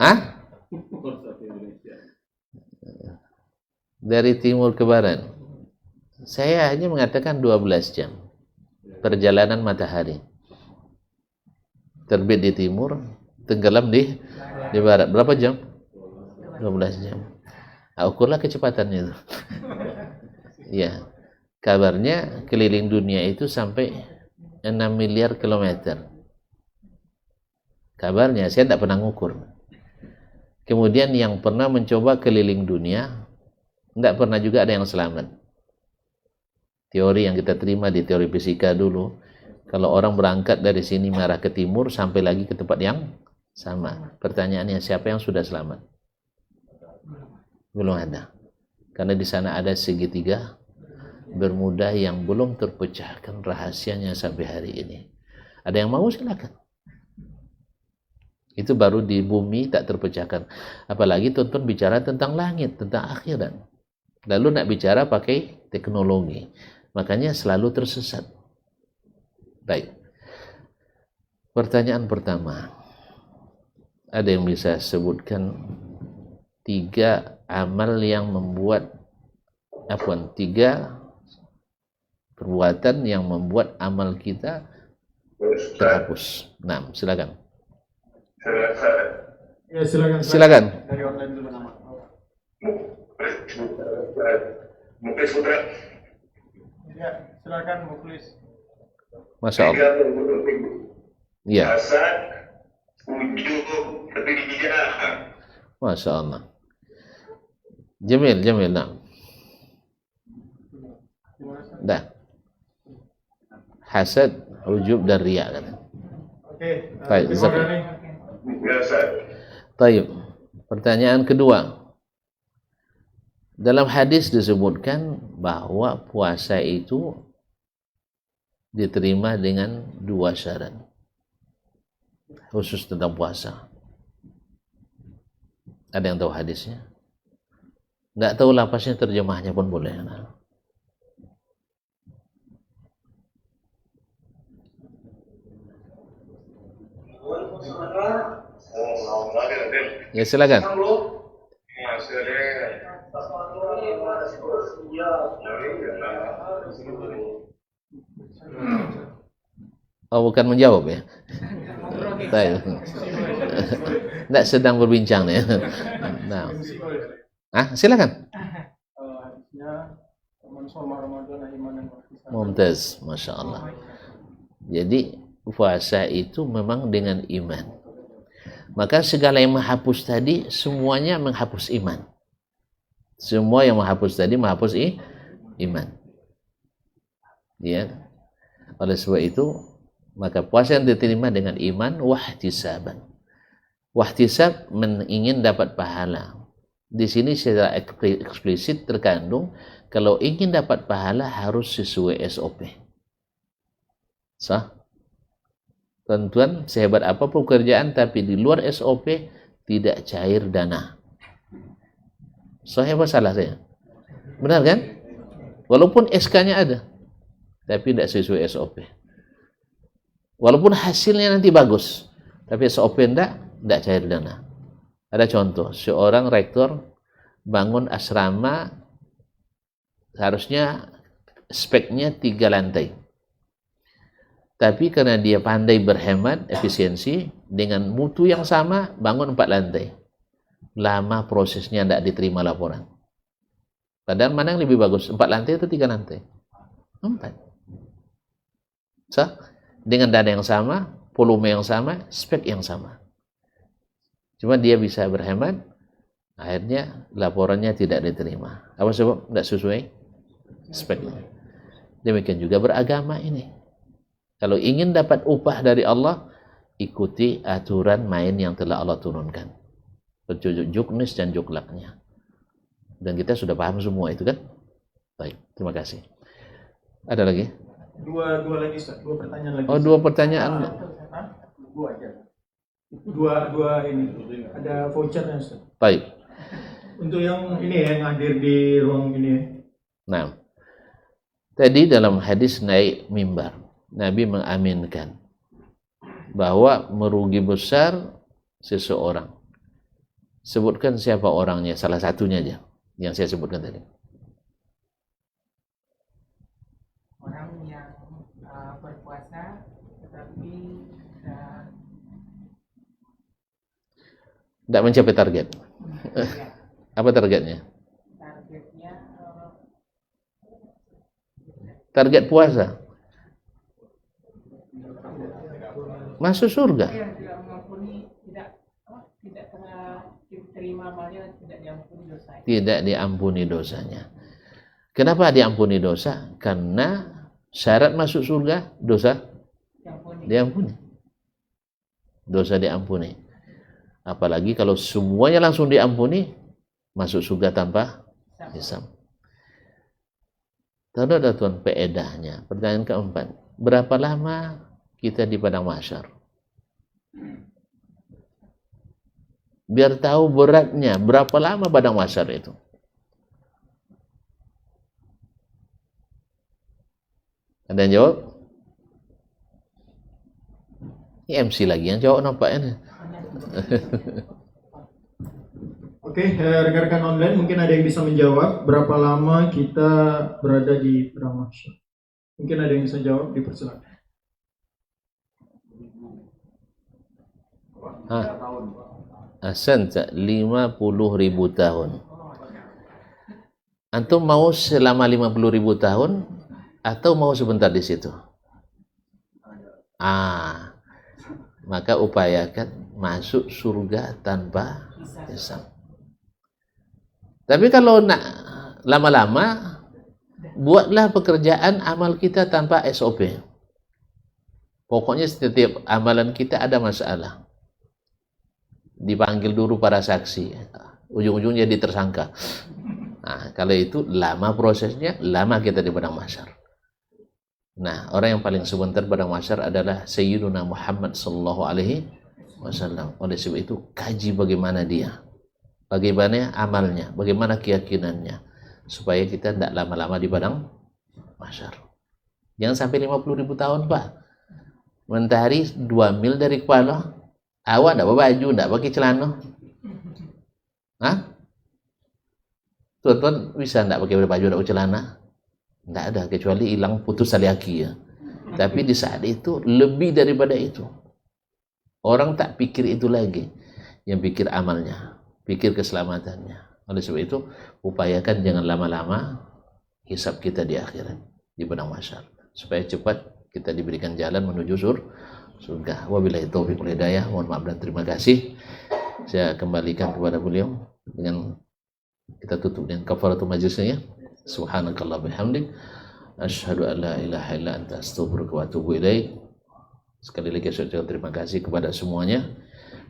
Hah? Dari timur ke barat. Saya hanya mengatakan 12 jam perjalanan matahari. Terbit di timur, tenggelam di barat. Berapa jam? 12 jam. Ukurlah kecepatannya itu. Ya. Kabarnya keliling dunia itu sampai 6 miliar kilometer. Kabarnya, saya tidak pernah ngukur. Kemudian yang pernah mencoba keliling dunia, tidak pernah juga ada yang selamat. Teori yang kita terima di teori fisika dulu, kalau orang berangkat dari sini mengarah ke timur sampai lagi ke tempat yang sama. Pertanyaannya, siapa yang sudah selamat? Belum ada. Karena di sana ada segitiga Bermuda yang belum terpecahkan rahasianya sampai hari ini. Ada yang mau, silakan. Itu baru di bumi tak terpecahkan. Apalagi tonton bicara tentang langit, tentang akhirat. Lalu nak bicara pakai teknologi. Makanya selalu tersesat. Baik. Pertanyaan pertama. Ada yang bisa sebutkan 3 amal yang membuat 3 perbuatan yang membuat amal kita terhapus. Nah, silakan. Ya, silakan. Silakan. Dari online dulu nama. Muklis Putra. Ya, silakan Muklis. Masya Allah. Ya. Hasan, ujung, tapi tidak. Masya Allah. Jamil, nah. Dah. Hasad, ujub dan riya kan. Oke. Baik, Terima zakat. kasih. Biasa. Taib. Pertanyaan kedua. Dalam hadis disebutkan bahwa puasa itu diterima dengan 2 syarat. Khusus tentang puasa. Ada yang tahu hadisnya? Tidak tahu lapasnya, terjemahnya pun boleh. Ya, silakan. Oh, bukan menjawab ya? Tidak sedang berbincang ya. Nah, silakan. Mumtaz, masya Allah. Jadi puasa itu memang dengan iman. Maka segala yang menghapus tadi semuanya menghapus iman. Semua yang menghapus tadi menghapus iman. Ya. Oleh sebab itu, maka puasa yang diterima dengan iman wahtisaban. Wahtisab ingin dapat pahala. Di sini secara eksplisit terkandung kalau ingin dapat pahala harus sesuai SOP. Sah? Tuan-tuan, sehebat apapun pekerjaan tapi di luar SOP tidak cair dana. Sahih apa salah saya? Benar kan? Walaupun SK-nya ada, tapi tidak sesuai SOP. Walaupun hasilnya nanti bagus, tapi SOP tidak cair dana. Ada contoh, seorang rektor bangun asrama, harusnya speknya 3 lantai. Tapi karena dia pandai berhemat, efisiensi, dengan mutu yang sama, bangun 4 lantai. Lama prosesnya, tidak diterima laporan. Padahal mana yang lebih bagus? 4 lantai atau 3 lantai? 4. So, dengan dana yang sama, volume yang sama, spek yang sama. Cuma dia bisa berhemat, akhirnya laporannya tidak diterima. Apa sebab? Tidak sesuai speknya. Demikian juga beragama ini. Kalau ingin dapat upah dari Allah, ikuti aturan main yang telah Allah turunkan. Juknis dan juklaknya. Dan kita sudah paham semua itu kan? Baik, terima kasih. Ada lagi? Dua lagi Ustaz, dua pertanyaan lagi. Oh, dua pertanyaan. Hah? Dua aja. Dua ini. Ada vouchernya Ustaz. Baik. Untuk yang ini ya, yang hadir di ruang ini ya. Nah, tadi dalam hadis naik mimbar, Nabi mengaminkan bahwa merugi besar seseorang. Sebutkan siapa orangnya, salah satunya aja yang saya sebutkan tadi. Orang yang berpuasa tetapi tidak mencapai target. ya, Apa targetnya? targetnya Target puasa. Masuk surga. tidak mengampuni, tidak terima amalnya, tidak diampuni dosa. Tidak diampuni dosanya. Kenapa diampuni dosa? Karena syarat masuk surga, dosa diampuni. Dosa diampuni. Apalagi kalau semuanya langsung diampuni, masuk surga tanpa hisab. Tahu ada tuan faedahnya. Pertanyaan keempat, berapa lama kita di padang mahsyar? Biar tahu beratnya, berapa lama padang mahsyar itu. Ada yang jawab? Ini MC lagi yang jawab nampaknya. Oke, rekan-rekan online mungkin ada yang bisa menjawab berapa lama kita berada di padang mahsyar. Mungkin ada yang bisa jawab, dipersilakan. Ahsanta, 50.000 tahun. Antum mau selama 50.000 tahun atau mau sebentar di situ? Maka upayakan masuk surga tanpa hisab. Tapi kalau nak lama-lama, buatlah pekerjaan amal kita tanpa SOP. Pokoknya setiap amalan kita ada masalah. Dipanggil dulu para saksi, ujung-ujungnya jadi tersangka. Nah, kalau itu lama prosesnya, lama kita di padang mahsyar. Nah, orang yang paling sebentar padang mahsyar adalah Sayyiduna Muhammad sallallahu alaihi wasallam. Oleh sebab itu, kaji bagaimana dia, bagaimana amalnya, bagaimana keyakinannya, supaya kita tidak lama-lama di padang mahsyar. Jangan sampai 50.000 tahun, Pak. Mentari 2 mil dari kepala. Awak tidak pakai baju, tidak pakai celana. Hah? Tuan-tuan bisa tidak pakai baju, tidak pakai celana? Tidak ada, kecuali hilang putus tali aki ya. Tapi di saat itu lebih daripada itu. Orang tak pikir itu lagi. Yang pikir amalnya, pikir keselamatannya. Oleh sebab itu, upayakan jangan lama-lama hisab kita di akhirat, di padang mahsyar, supaya cepat kita diberikan jalan menuju surga. Wabillahi taufiq wal hidayah. Mohon maaf dan terima kasih. Saya kembalikan kepada beliau dengan kita tutup dengan kafaratul majlisnya. Subhanakallah bihamdik, asyhadu an la ilaha illa anta astaghfiruka wa atubu ilaik. Sekali lagi saya ucapkan terima kasih kepada semuanya,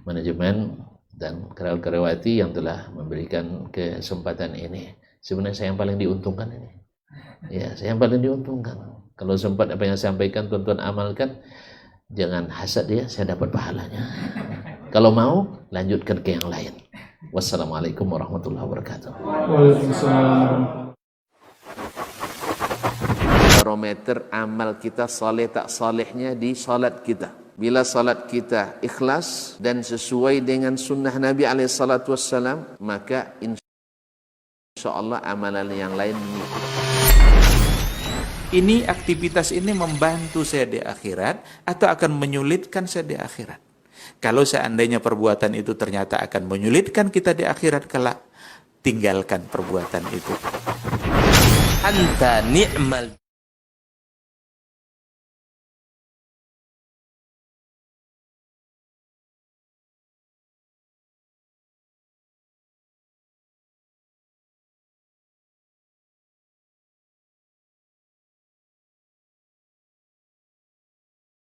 manajemen dan karyawati yang telah memberikan kesempatan ini. Sebenarnya saya yang paling diuntungkan ini. Ya, saya yang paling diuntungkan. Kalau sempat apa yang saya sampaikan tuan-tuan amalkan, jangan hasad ya, saya dapat pahalanya. Kalau mau, lanjutkan ke yang lain. Wassalamualaikum warahmatullahi wabarakatuh. Waalaikumsalam. Barometer amal kita saleh tak salehnya di salat kita. Bila salat kita ikhlas dan sesuai dengan sunnah Nabi SAW, maka insya-Allah amalan yang lain mengikut. Ini aktivitas ini membantu saya di akhirat atau akan menyulitkan saya di akhirat? Kalau seandainya perbuatan itu ternyata akan menyulitkan kita di akhirat kelak, tinggalkan perbuatan itu. Anta ni'mal